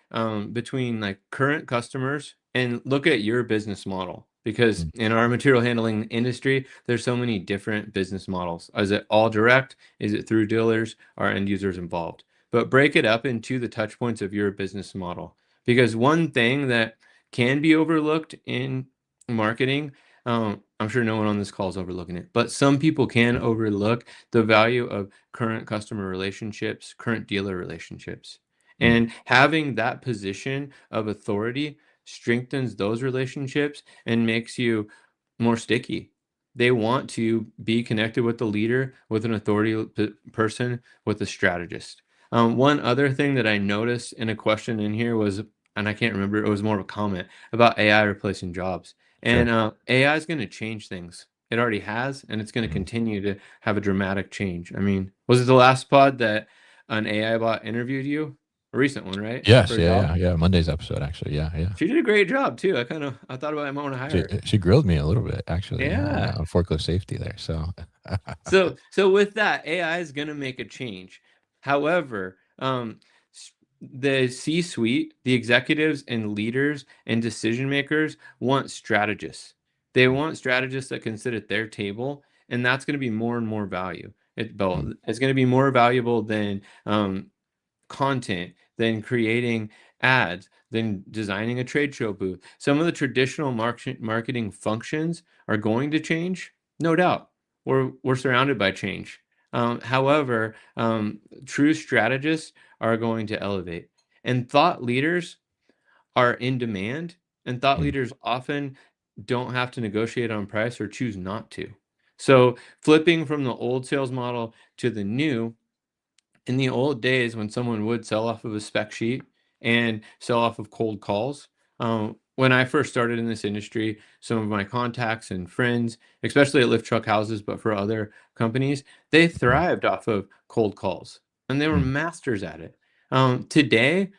between like current customers and look at your business model. Because Mm, in our material handling industry, there's so many different business models. Is it all direct? Is it through dealers? Are end users involved? But break it up into the touch points of your business model. because one thing that can be overlooked in marketing, I'm sure no one on this call is overlooking it, but some people can overlook the value of current customer relationships, current dealer relationships. Mm, And having that position of authority strengthens those relationships and makes you more sticky. They want to be connected with the leader, with an authority person, with a strategist. One other thing that I noticed in a question in here was, and I can't remember, it was more of a comment about AI replacing jobs. And sure. AI is going to change things. It already has, and it's going to Mhm. continue to have a dramatic change. I mean, was it the last pod that an AI bot interviewed you? A recent one, right? For Yes, a yeah, job? yeah, yeah. Monday's episode, actually. Yeah, yeah. She did a great job too. I thought about I might want to hire her. She grilled me a little bit, actually, Yeah. on forklift safety there. So, So with that, AI is going to make a change. However, the C-suite, the executives and leaders and decision makers want strategists. They want strategists that can sit at their table, and that's going to be more and more value. mm, It's going to be more valuable than content, than creating ads, than designing a trade show booth. Some of the traditional marketing functions are going to change, no doubt. We're surrounded by change. However, true strategists are going to elevate, and thought leaders are in demand, and thought mm, leaders often don't have to negotiate on price or choose not to. So, flipping from the old sales model to the new, in the old days when someone would sell off of a spec sheet and sell off of cold calls, when I first started in this industry, some of my contacts and friends, especially at lift truck houses, but for other companies, they mm, thrived off of cold calls and they were mm, masters at it. Today,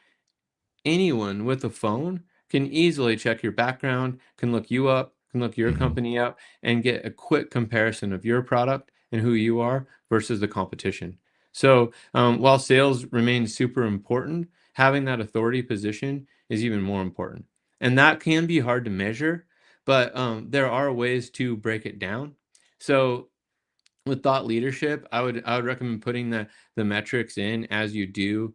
anyone with a phone can easily check your background, can look you up, can look your mhm, company up, and get a quick comparison of your product and who you are versus the competition. So, while sales remains super important, having that authority position is even more important. And that can be hard to measure, but there are ways to break it down. So, with thought leadership, I would recommend putting the metrics in as you do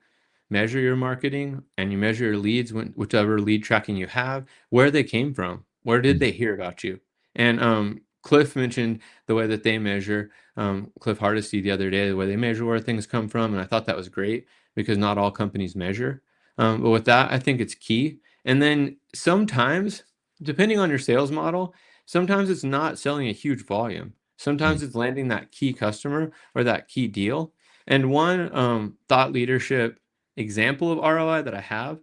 measure your marketing and you measure your leads, whichever lead tracking you have, where they came from, where did mm, they hear about you? And Cliff mentioned the way that they measure, Cliff Hardesty the other day, the way they measure where things come from, and I thought that was great because not all companies measure. But with that, I think it's key. And then sometimes, depending on your sales model, sometimes it's not selling a huge volume. mm, Sometimes it's landing that key customer or that key deal. And one thought leadership example of ROI that I have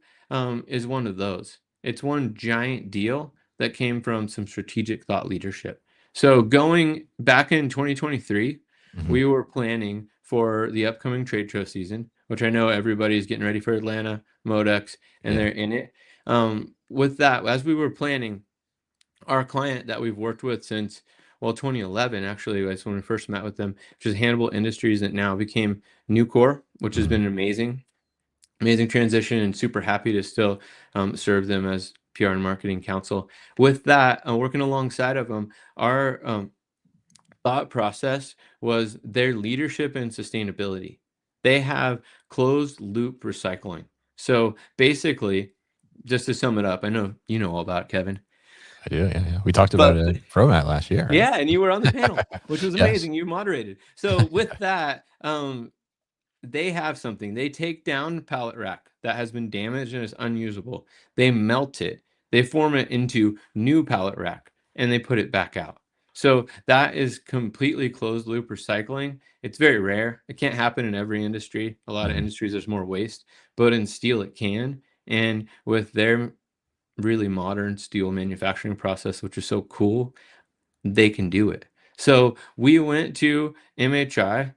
is one of those. It's one giant deal that came from some strategic thought leadership. So going back in 2023, mhm. we were planning for the upcoming trade show season, which I know everybody's getting ready for Atlanta, Modex, and Yeah. they're in it. With that, as we were planning, our client that we've worked with since, well, 2011 actually was when we first met with them, which is Hannibal Industries that now became Nucor, which has Mhm. been amazing transition, and super happy to still serve them as PR and marketing counsel. With that, working alongside of them, our thought process was their leadership and sustainability. They have closed loop recycling. So basically, just to sum it up, I know you know all about it, Kevin, I do. Yeah, yeah. We talked about but it at Promat last year, yeah, and you were on the panel, right? which was Yes. amazing. You moderated. So with that, they have something. They take down a pallet rack that has been damaged and is unusable. They melt it. They form it into new pallet rack and they put it back out. So that is completely closed loop recycling. It's very rare. It can't happen in every industry. A lot of Mhm, industries there's more waste, but in steel it can. And with their really modern steel manufacturing process, which is so cool, they can do it. So we went to MHI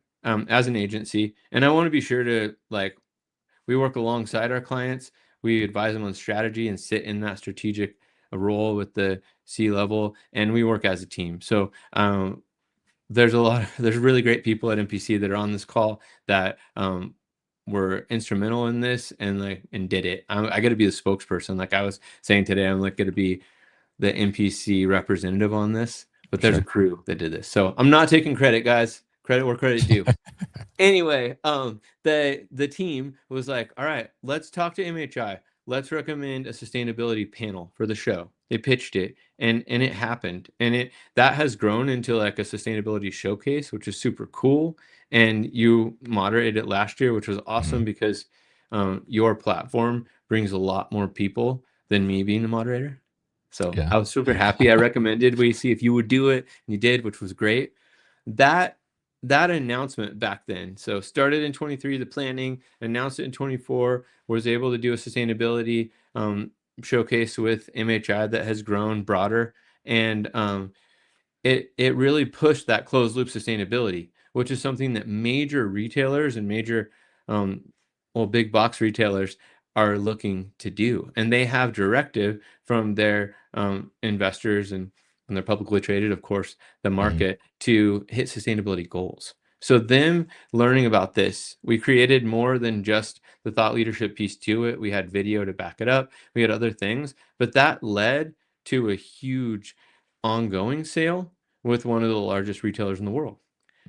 as an agency, and I want to be sure to like we work alongside our clients. We advise them on strategy and sit in that strategic role with the C level, and we work as a team. So there's really great people at MPC that are on this call that were instrumental in this and did it. I got to be the spokesperson, like I was saying today. I'm like going to be the NPC representative on this, but for there's a sure. crew that did this. So I'm not taking credit, guys. Credit where credit due. Anyway, the team was like, all right, let's talk to MHI. let's recommend a sustainability panel for the show. They pitched it, and it happened, and it that has grown into like a sustainability showcase, which is super cool. And you moderated it last year, which was Hmm. awesome because your platform brings a lot more people than me being the moderator. So Yeah. I was super happy. I recommended we see if you would do it, and you did, which was great. That that announcement back then, so started in 23, the planning, announced it in 24, was able to do a sustainability showcase with MHI that has grown broader, and it really pushed that closed loop sustainability, which is something that major retailers and major um, well, big box retailers are looking to do, and they have directive from their investors and when they're publicly traded, of course, the Hmm. market to hit sustainability goals. So them learning about this, we created more than just the thought leadership piece to it. We had video to back it up. We had other things, but that led to a huge ongoing sale with one of the largest retailers in the world.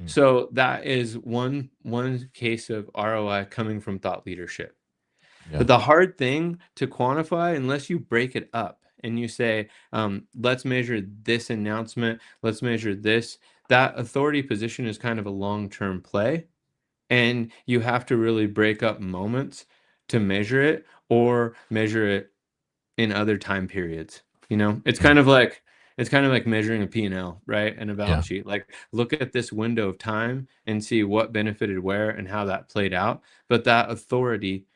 Mm. So that is one case of ROI coming from thought leadership. Yeah. But the hard thing to quantify, unless you break it up and you say, let's measure this announcement, let's measure this, that authority position is kind of a long-term play. And you have to really break up moments to measure it or measure it in other time periods. You know, Mm. it's kind of like measuring a P&L, right? And a Yeah. balance sheet. Like look at this window of time and see what benefited where and how that played out. But that authority,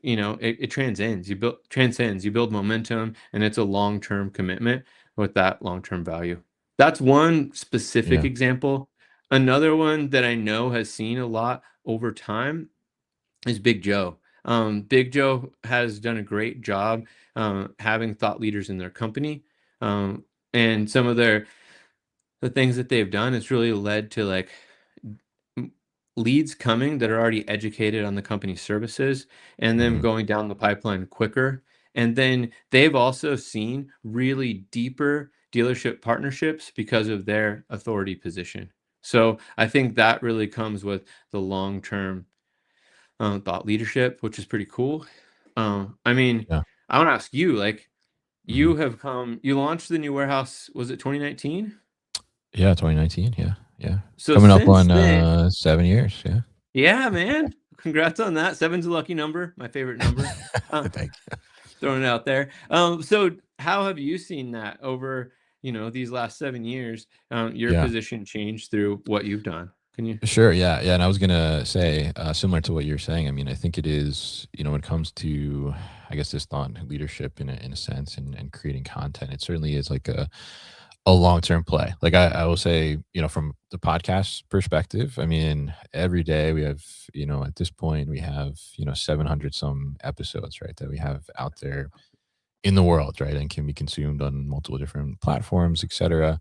you know, it transcends. You build momentum, and it's a long-term commitment with that long-term value. That's one specific Yeah. example. Another one that I know has seen a lot over time is Big Joe. Big Joe has done a great job having thought leaders in their company, um, and some of the things that they've done has really led to like leads coming that are already educated on the company's services and them Hmm. going down the pipeline quicker. And then they've also seen really deeper dealership partnerships because of their authority position. So I think that really comes with the long-term thought leadership, which is pretty cool. I mean, Yeah. I want to ask you, like, Hmm. you launched the new warehouse, was it 2019? Yeah. 2019. Yeah. Yeah. So Coming up since on then, 7 years. Yeah. yeah, man, congrats on that. Seven's a lucky number, my favorite number. Uh, Thank you. Throwing it out there. So how have you seen that over, these last 7 years, your Yeah. position change through what you've done? Can you? Sure. Yeah. Yeah. And I was gonna say, similar to what you're saying. I mean, I think it is, when it comes to, I guess, this thought leadership in a sense, and creating content, it certainly is like a long term play. Like I will say, from the podcast perspective, I mean, every day we have, at this point we have, 700 some episodes, right, that we have out there in the world, right, and can be consumed on multiple different platforms, etc.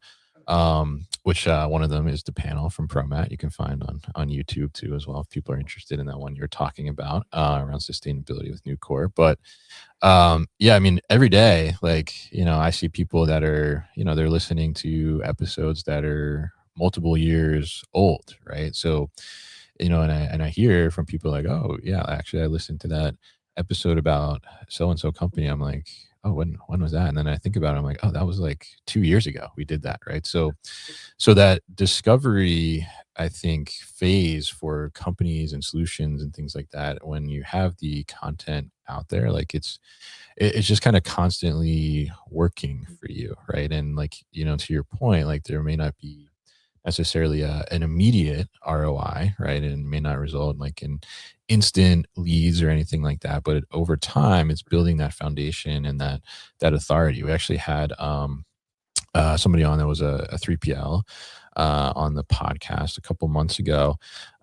Which one of them is the panel from ProMat. You can find on YouTube too, as well, if people are interested in that one you're talking about around sustainability with Nucor. But yeah, I mean, every day, like, I see people that are, they're listening to episodes that are multiple years old, right? So, and I hear from people like, oh yeah, actually I listened to that episode about so and so company. I'm like, oh, when was that? And then I think about it, I'm like, oh, that was like 2 years ago we did that, right? So that discovery, I think, phase for companies and solutions and things like that, when you have the content out there, like it's just kind of constantly working for you, right? And like, to your point, like there may not be necessarily an immediate ROI, right? And it may not result in like in instant leads or anything like that, but over time, it's building that foundation and that authority. We actually had somebody on that was a 3PL on the podcast a couple months ago,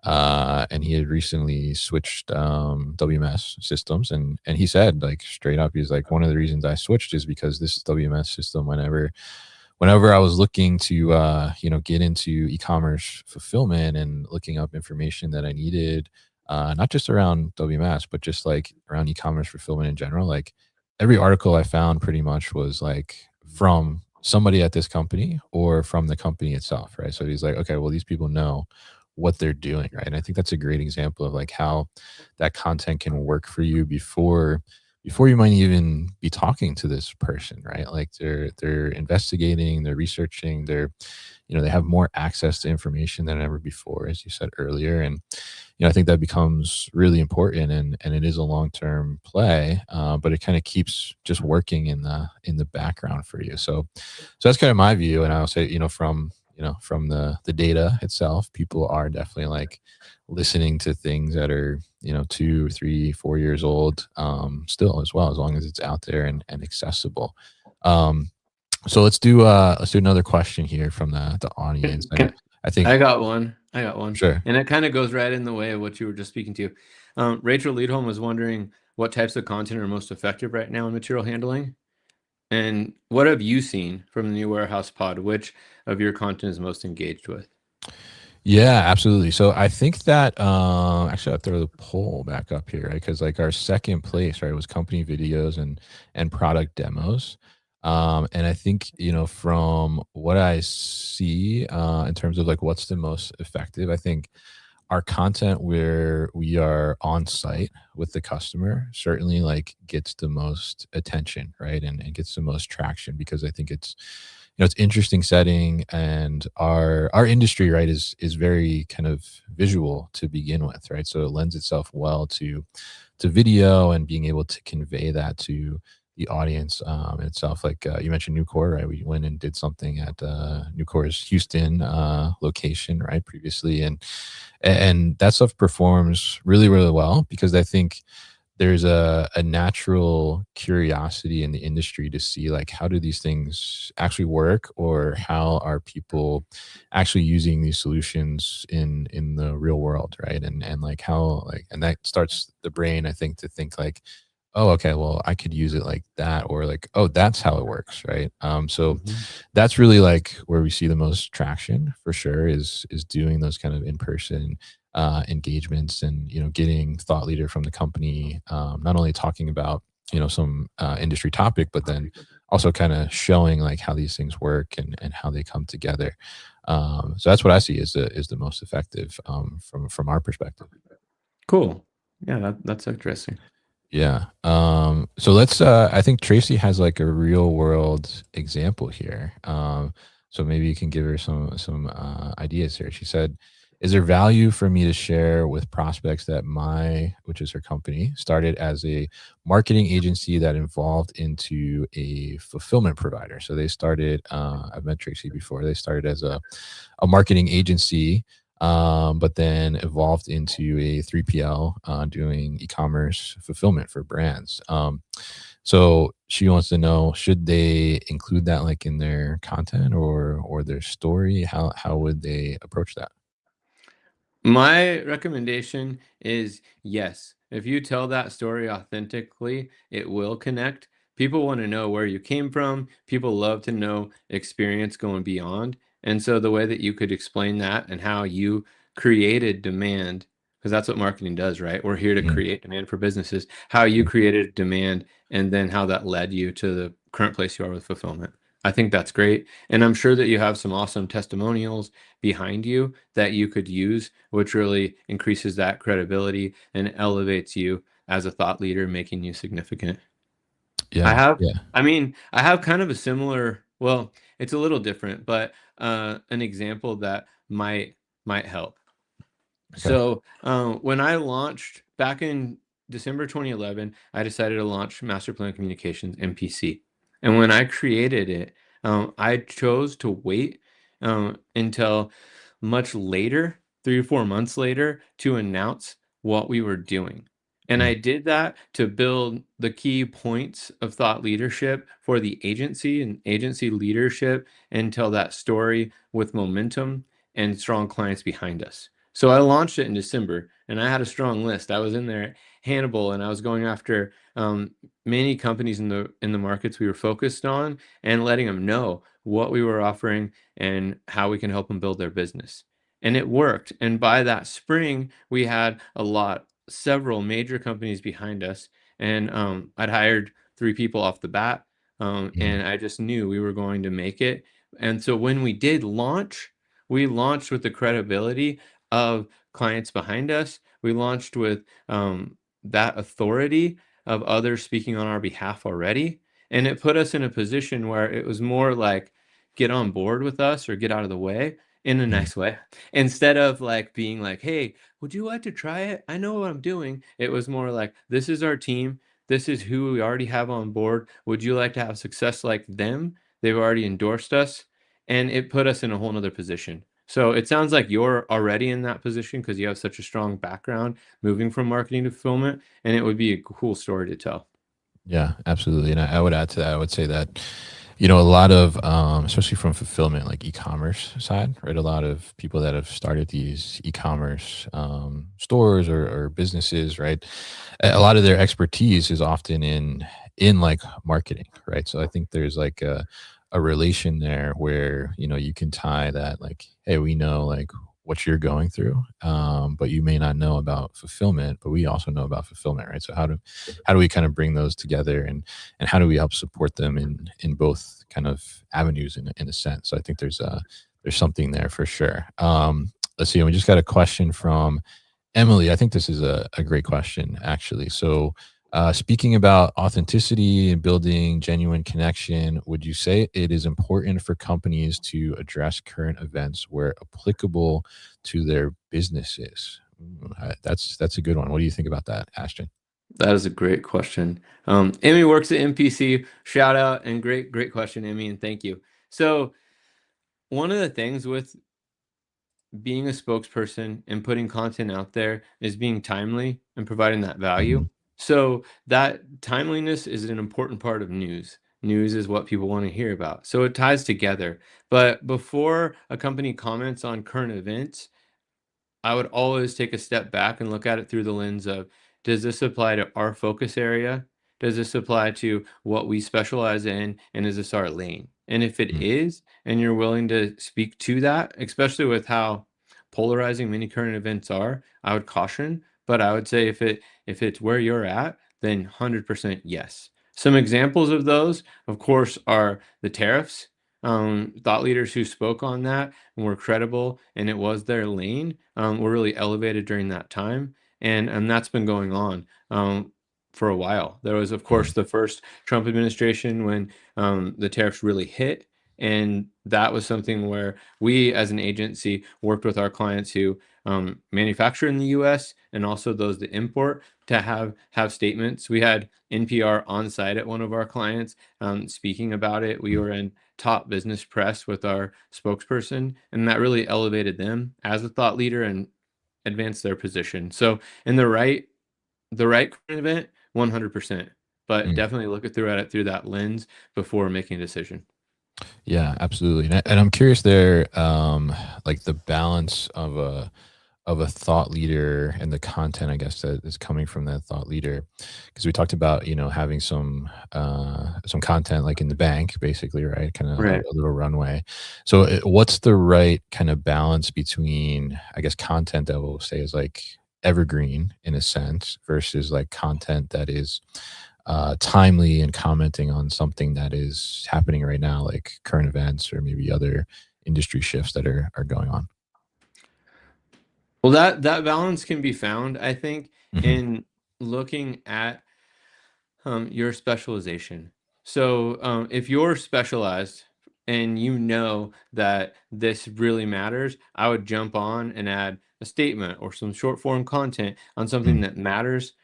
and he had recently switched WMS systems, and he said, like, straight up, he's like, one of the reasons I switched is because this WMS system, whenever I was looking to get into e-commerce fulfillment and looking up information that I needed, not just around WMS but just like around e-commerce fulfillment in general, like every article I found pretty much was like from somebody at this company or from the company itself, right? So he's like, okay, well, these people know what they're doing, right? And I think that's a great example of like how that content can work for you before you might even be talking to this person, right? Like they're investigating, they're researching, they're, they have more access to information than ever before, as you said earlier. And I think that becomes really important, and it is a long term play, but it kind of keeps just working in the background for you. So that's kind of my view, and I'll say, from the data itself, people are definitely like listening to things that are 2, 3, 4 years old, still, as well, as long as it's out there and accessible. Um, so let's do another question here from the audience. I think. I got one. I got one. Sure. And it kind of goes right in the way of what you were just speaking to. Rachel Leadholm was wondering what types of content are most effective right now in material handling. And what have you seen from the new warehouse pod? Which of your content is most engaged with? Yeah, absolutely. So I think that actually I'll throw the poll back up here, right? Because like our second place, right, was company videos and product demos. And I think, from what I see in terms of like what's the most effective, I think our content where we are on site with the customer certainly like gets the most attention, right? And gets the most traction, because I think it's, it's interesting setting, and our industry, right, is very kind of visual to begin with, right? So it lends itself well to video and being able to convey that to the audience itself. Like you mentioned Nucor, right? We went and did something at Nucor's Houston location, right, previously, and that stuff performs really, really well, because I think there's a natural curiosity in the industry to see like how do these things actually work, or how are people actually using these solutions in the real world, right? And like how, like, and that starts the brain, I think, to think like, oh, okay, well, I could use it like that, or like, oh, that's how it works, right? So Mhm. that's really like where we see the most traction for sure, is doing those kind of in-person engagements, and getting thought leader from the company, not only talking about some industry topic, but then also kind of showing like how these things work, and how they come together. So that's what I see is the most effective, from our perspective. Cool. Yeah, that's interesting. Yeah. So let's I think Tracy has like a real world example here. So maybe you can give her some ideas here. She said, "Is there value for me to share with prospects that which is her company, started as a marketing agency that evolved into a fulfillment provider?" So they started, I've met Tracy before. They started as a marketing agency, but then evolved into a 3PL, doing e-commerce fulfillment for brands. So she wants to know, should they include that like in their content, or their story? How would they approach that? My recommendation is yes. If you tell that story authentically, it will connect. People want to know where you came from. People love to know experience going beyond. And so the way that you could explain that and how you created demand, because that's what marketing does, right? We're here to Mhm. create demand for businesses. How you created demand and then how that led you to the current place you are with fulfillment. I think that's great. And I'm sure that you have some awesome testimonials behind you that you could use, which really increases that credibility and elevates you as a thought leader, making you significant. I Yeah. have, Yeah. I mean, I have kind of a similar, well, it's a little different, but an example that might help. Okay. So when I launched back in December 2011, I decided to launch Master Plan Communications MPC. And when I created it, I chose to wait until much later, 3 or 4 months later, to announce what we were doing. And Mm. I did that to build the key points of thought leadership for the agency and agency leadership, and tell that story with momentum and strong clients behind us. So I launched it in December, and I had a strong list. I was in there at Hannibal, and I was going after many companies in the markets we were focused on, and letting them know what we were offering and how we can help them build their business. And it worked. And by that spring, we had several major companies behind us, and I'd hired 3 people off the bat, Mm. and I just knew we were going to make it. And so when we did launch, we launched with the credibility of clients behind us. We launched with that authority of others speaking on our behalf already. And it put us in a position where it was more like, get on board with us or get out of the way in a Mm. nice way. Instead of like being like, hey, would you like to try it? I know what I'm doing. It was more like, this is our team. This is who we already have on board. Would you like to have success like them? They've already endorsed us. And it put us in a whole nother position. So it sounds like you're already in that position because you have such a strong background moving from marketing to fulfillment, and it would be a cool story to tell. Yeah, absolutely. And I would add to that, I would say that, a lot of, especially from fulfillment, like e-commerce side, right? A lot of people that have started these e-commerce stores or businesses, right? A lot of their expertise is often in like marketing, right? So I think there's like a relation there where, you can tie that like, hey, we know like what you're going through, but you may not know about fulfillment, but we also know about fulfillment, right? So how do we kind of bring those together, and how do we help support them in both kind of avenues in a sense? So I think there's something there for sure. Let's see, we just got a question from Emily. I think this is a great question, actually. So, speaking about authenticity and building genuine connection, would you say it is important for companies to address current events where applicable to their businesses? That's a good one. What do you think about that, Ashton? That is a great question. Emmy works at MPC. Shout out and great question, Emmy, and thank you. So one of the things with being a spokesperson and putting content out there is being timely and providing that value. Mhm. So that timeliness is an important part of news. News is what people want to hear about. So it ties together. But before a company comments on current events, I would always take a step back and look at it through the lens of, does this apply to our focus area? Does this apply to what we specialize in? And is this our lane? And if it Mm. is, and you're willing to speak to that, especially with how polarizing many current events are, I would caution. But I would say if it's where you're at, then 100% yes. Some examples of those, of course, are the tariffs. Thought leaders who spoke on that and were credible and it was their lane were really elevated during that time. And that's been going on for a while. There was, of course, Mhm. the first Trump administration when the tariffs really hit. And that was something where we, as an agency, worked with our clients who manufacture in the U.S. and also those that import to have statements. We had NPR on site at one of our clients speaking about it. We were in top business press with our spokesperson, and that really elevated them as a thought leader and advanced their position. So in the right current event, 100%, but Mm. definitely look at it through that lens before making a decision. Yeah, absolutely. And I'm curious there, like the balance of a thought leader and the content, I guess, that is coming from that thought leader, because we talked about having some content like in the bank, basically, right? Kind of Right. a little runway. So, what's the right kind of balance between, I guess, content that we'll say is like evergreen in a sense versus like content that is timely and commenting on something that is happening right now, like current events or maybe other industry shifts that are going on. Well, that balance can be found, I think, Hmm. in looking at your specialization. So if you're specialized and you know that this really matters, I would jump on and add a statement or some short form content on something that matters.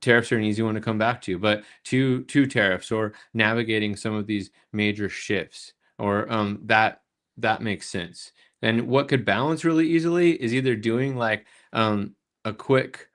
Tariffs are an easy one to come back to, but to tariffs or navigating some of these major shifts or that makes sense. And what could balance really easily is either doing like a quick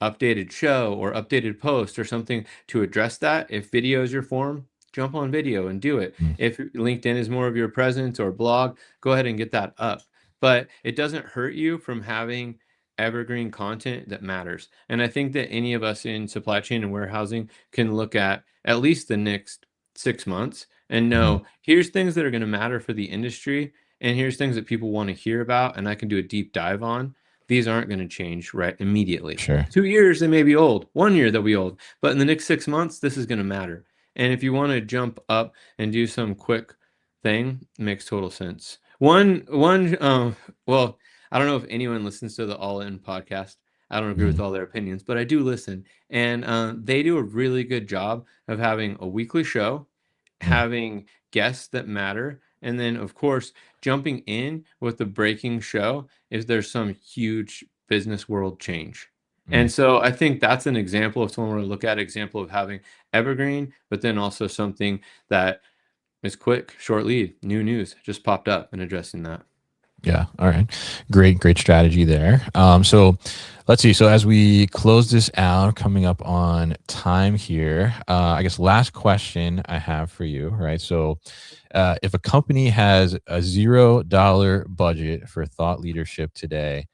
updated show or updated post or something to address that. If video is your form, jump on video and do it. If LinkedIn is more of your presence or blog, go ahead and get that up. But it doesn't hurt you from having evergreen content that matters. And I think that any of us in supply chain and warehousing can look at least the next 6 months and Hmm. know here's things that are going to matter for the industry and here's things that people want to hear about and I can do a deep dive on. These aren't going to change right immediately. Sure. 2 years, they may be old. 1 year, they'll be old. But in the next 6 months, this is going to matter. And if you want to jump up and do some quick thing, it makes total sense. Well, I don't know if anyone listens to the All In podcast. I don't agree with all their opinions, but I do listen. And they do a really good job of having a weekly show, Mm, having guests that matter, and then, of course, jumping in with the breaking show if there's some huge business world change. And mm. so I think that's an example, if someone were to look at example of having evergreen, but then also something that is quick, short lead, new news just popped up and addressing that. Yeah. All right. Great strategy there. So let's see. So as we close this out, coming up on time here, I guess last question I have for you, right? So if a company has a $0 budget for thought leadership today,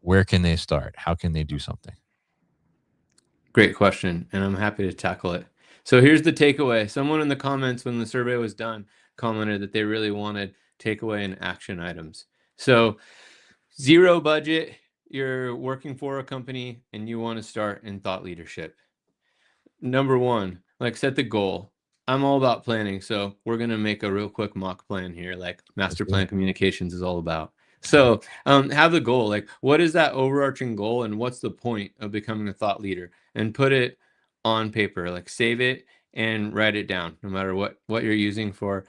where can they start? How can they do something? Great question, and I'm happy to tackle it. So here's the takeaway. Someone in the comments when the survey was done commented that they really wanted takeaway and action items. So zero budget, you're working for a company and you want to start in thought leadership. Number one, like set the goal. I'm all about planning, so we're gonna make a real quick mock plan here, like Let's master do it. plan communications is all about. So have the goal, like what is that overarching goal and what's the point of becoming a thought leader? And put it on paper, like save it and write it down. No matter what you're using for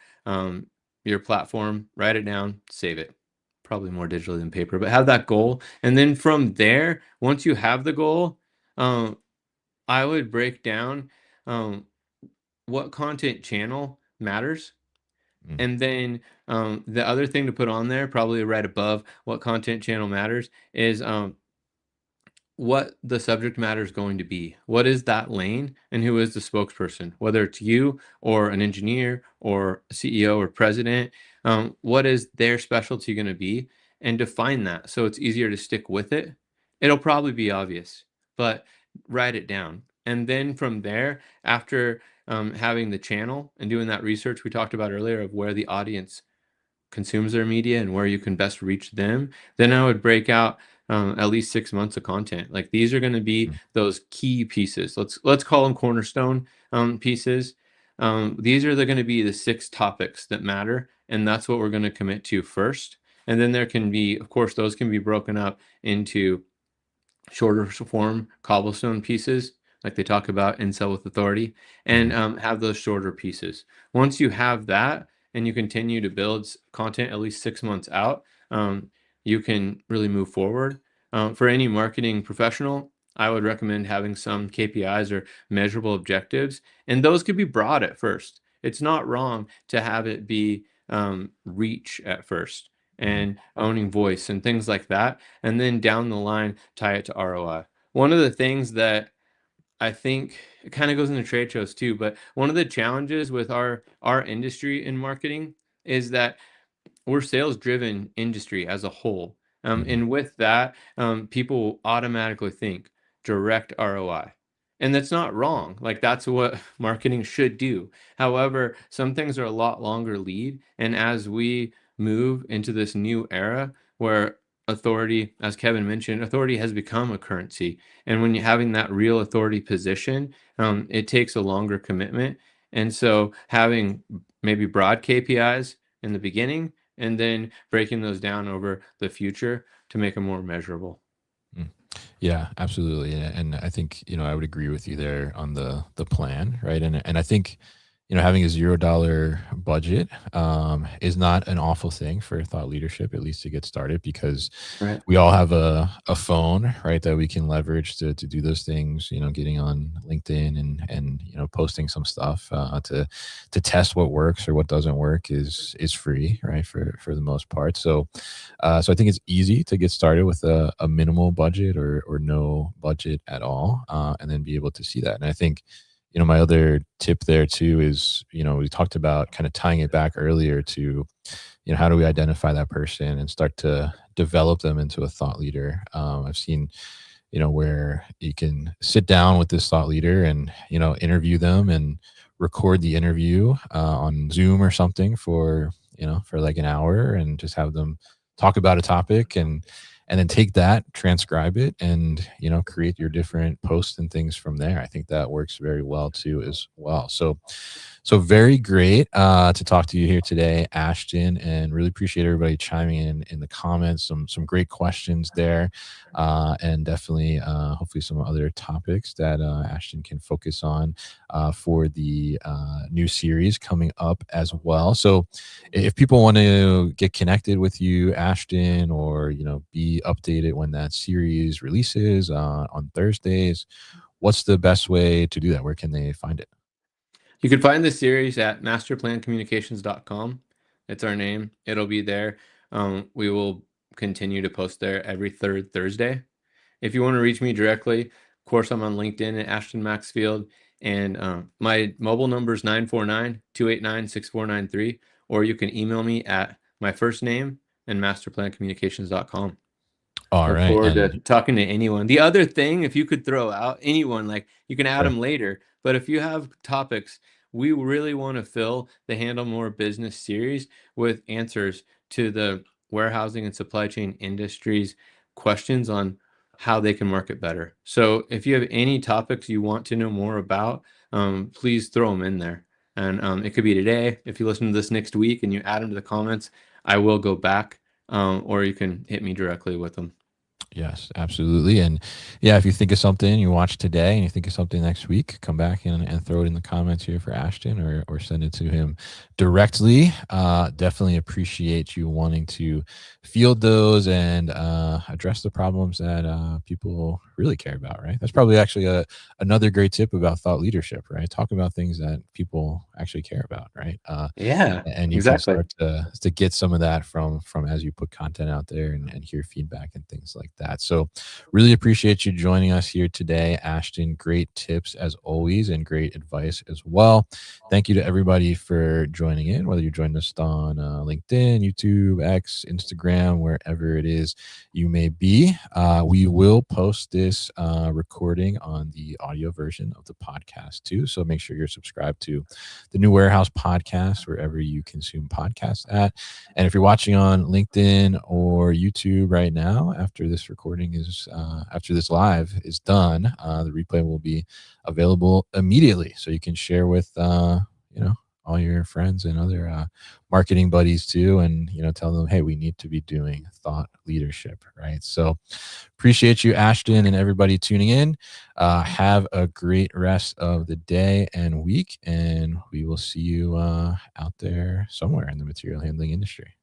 your platform, write it down, save it. Probably more digitally than paper, but have that goal. And then from there, once you have the goal, um, I would break down um, what content channel matters. Mm, And then the other thing to put on there, probably right above what content channel matters, is what the subject matter is going to be. What is that lane and who is the spokesperson? Whether it's you or an engineer or a CEO or president, what is their specialty going to be? And define that so it's easier to stick with it. It'll probably be obvious, but write it down. And then from there, after having the channel and doing that research we talked about earlier of where the audience consumes their media and where you can best reach them, then I would break out at least 6 months of content. Like these are going to be mm, those key pieces. Let's call them cornerstone pieces. These are going to be the 6 topics that matter, and that's what we're going to commit to first. And then there can be, of course, those can be broken up into shorter form cobblestone pieces like they talk about in Sell with Authority, and mm, have those shorter pieces. Once you have that and you continue to build content at least 6 months out, you can really move forward. For any marketing professional, I would recommend having some KPIs or measurable objectives, and those could be broad at first. It's not wrong to have it be reach at first mm, and owning voice and things like that. And then down the line, tie it to ROI. One of the things that I think it kind of goes into trade shows too, but one of the challenges with our industry in marketing is that we're sales driven industry as a whole. mm, And with that, people automatically think direct ROI. And that's not wrong. Like that's what marketing should do. However, some things are a lot longer lead. And as we move into this new era where authority, as Kevin mentioned, authority has become a currency. And when you're having that real authority position, it takes a longer commitment. And so having maybe broad KPIs in the beginning and then breaking those down over the future to make them more measurable. mm. Yeah, absolutely. And I think, I would agree with you there on the plan, right? And I think, having a $0 budget is not an awful thing for thought leadership, at least to get started, because Right. we all have a phone, right, that we can leverage to do those things, getting on LinkedIn and posting some stuff to test what works or what doesn't work is free, right, for the most part. So I think it's easy to get started with a minimal budget or no budget at all, and then be able to see that. And I think, my other tip there too is, we talked about kind of tying it back earlier to, how do we identify that person and start to develop them into a thought leader. I've seen, where you can sit down with this thought leader and, interview them and record the interview on Zoom or something for like an hour and just have them talk about a topic and then take that, transcribe it, and create your different posts and things from there. I think that works very well too as well. So very great to talk to you here today, Ashton, and really appreciate everybody chiming in the comments. Some great questions there, and definitely hopefully some other topics that Ashton can focus on for the new series coming up as well. So if people want to get connected with you, Ashton, or be updated when that series releases on Thursdays, what's the best way to do that? Where can they find it? You can find the series at masterplancommunications.com. It's our name. It'll be there. We will continue to post there every third Thursday. If you want to reach me directly, of course, I'm on LinkedIn at Ashton Maxfield, and my mobile number is 949-289-6493, or you can email me at my first name and masterplancommunications.com. All Look right. forward to And talking to anyone. The other thing, if you could throw out anyone, like you can add sure. them later, but if you have topics, we really want to fill the Handle More Business series with answers to the warehousing and supply chain industries questions on how they can market better. So if you have any topics you want to know more about, please throw them in there. And it could be today. If you listen to this next week and you add them to the comments, I will go back, or you can hit me directly with them. Yes, absolutely. And yeah, if you think of something you watch today and you think of something next week, come back and throw it in the comments here for Ashton, or send it to him directly. Definitely appreciate you wanting to field those and address the problems that people really care about, right? That's probably actually another great tip about thought leadership, right? Talk about things that people actually care about, right? Yeah, And you can exactly. start to get some of that from as you put content out there and hear feedback and things like that. So really appreciate you joining us here today, Ashton. Great tips as always, and great advice as well. Thank you to everybody for joining in, whether you joined us on LinkedIn, YouTube, X, Instagram, wherever it is you may be. We will post this recording on the audio version of the podcast too, so make sure you're subscribed to the New Warehouse podcast wherever you consume podcasts at. And if you're watching on LinkedIn or YouTube right now, after this recording is after this live is done, the replay will be available immediately, so you can share with all your friends and other marketing buddies too, and tell them, hey, we need to be doing thought leadership, right? So appreciate you, Ashton, and everybody tuning in. Have a great rest of the day and week, and we will see you out there somewhere in the material handling industry.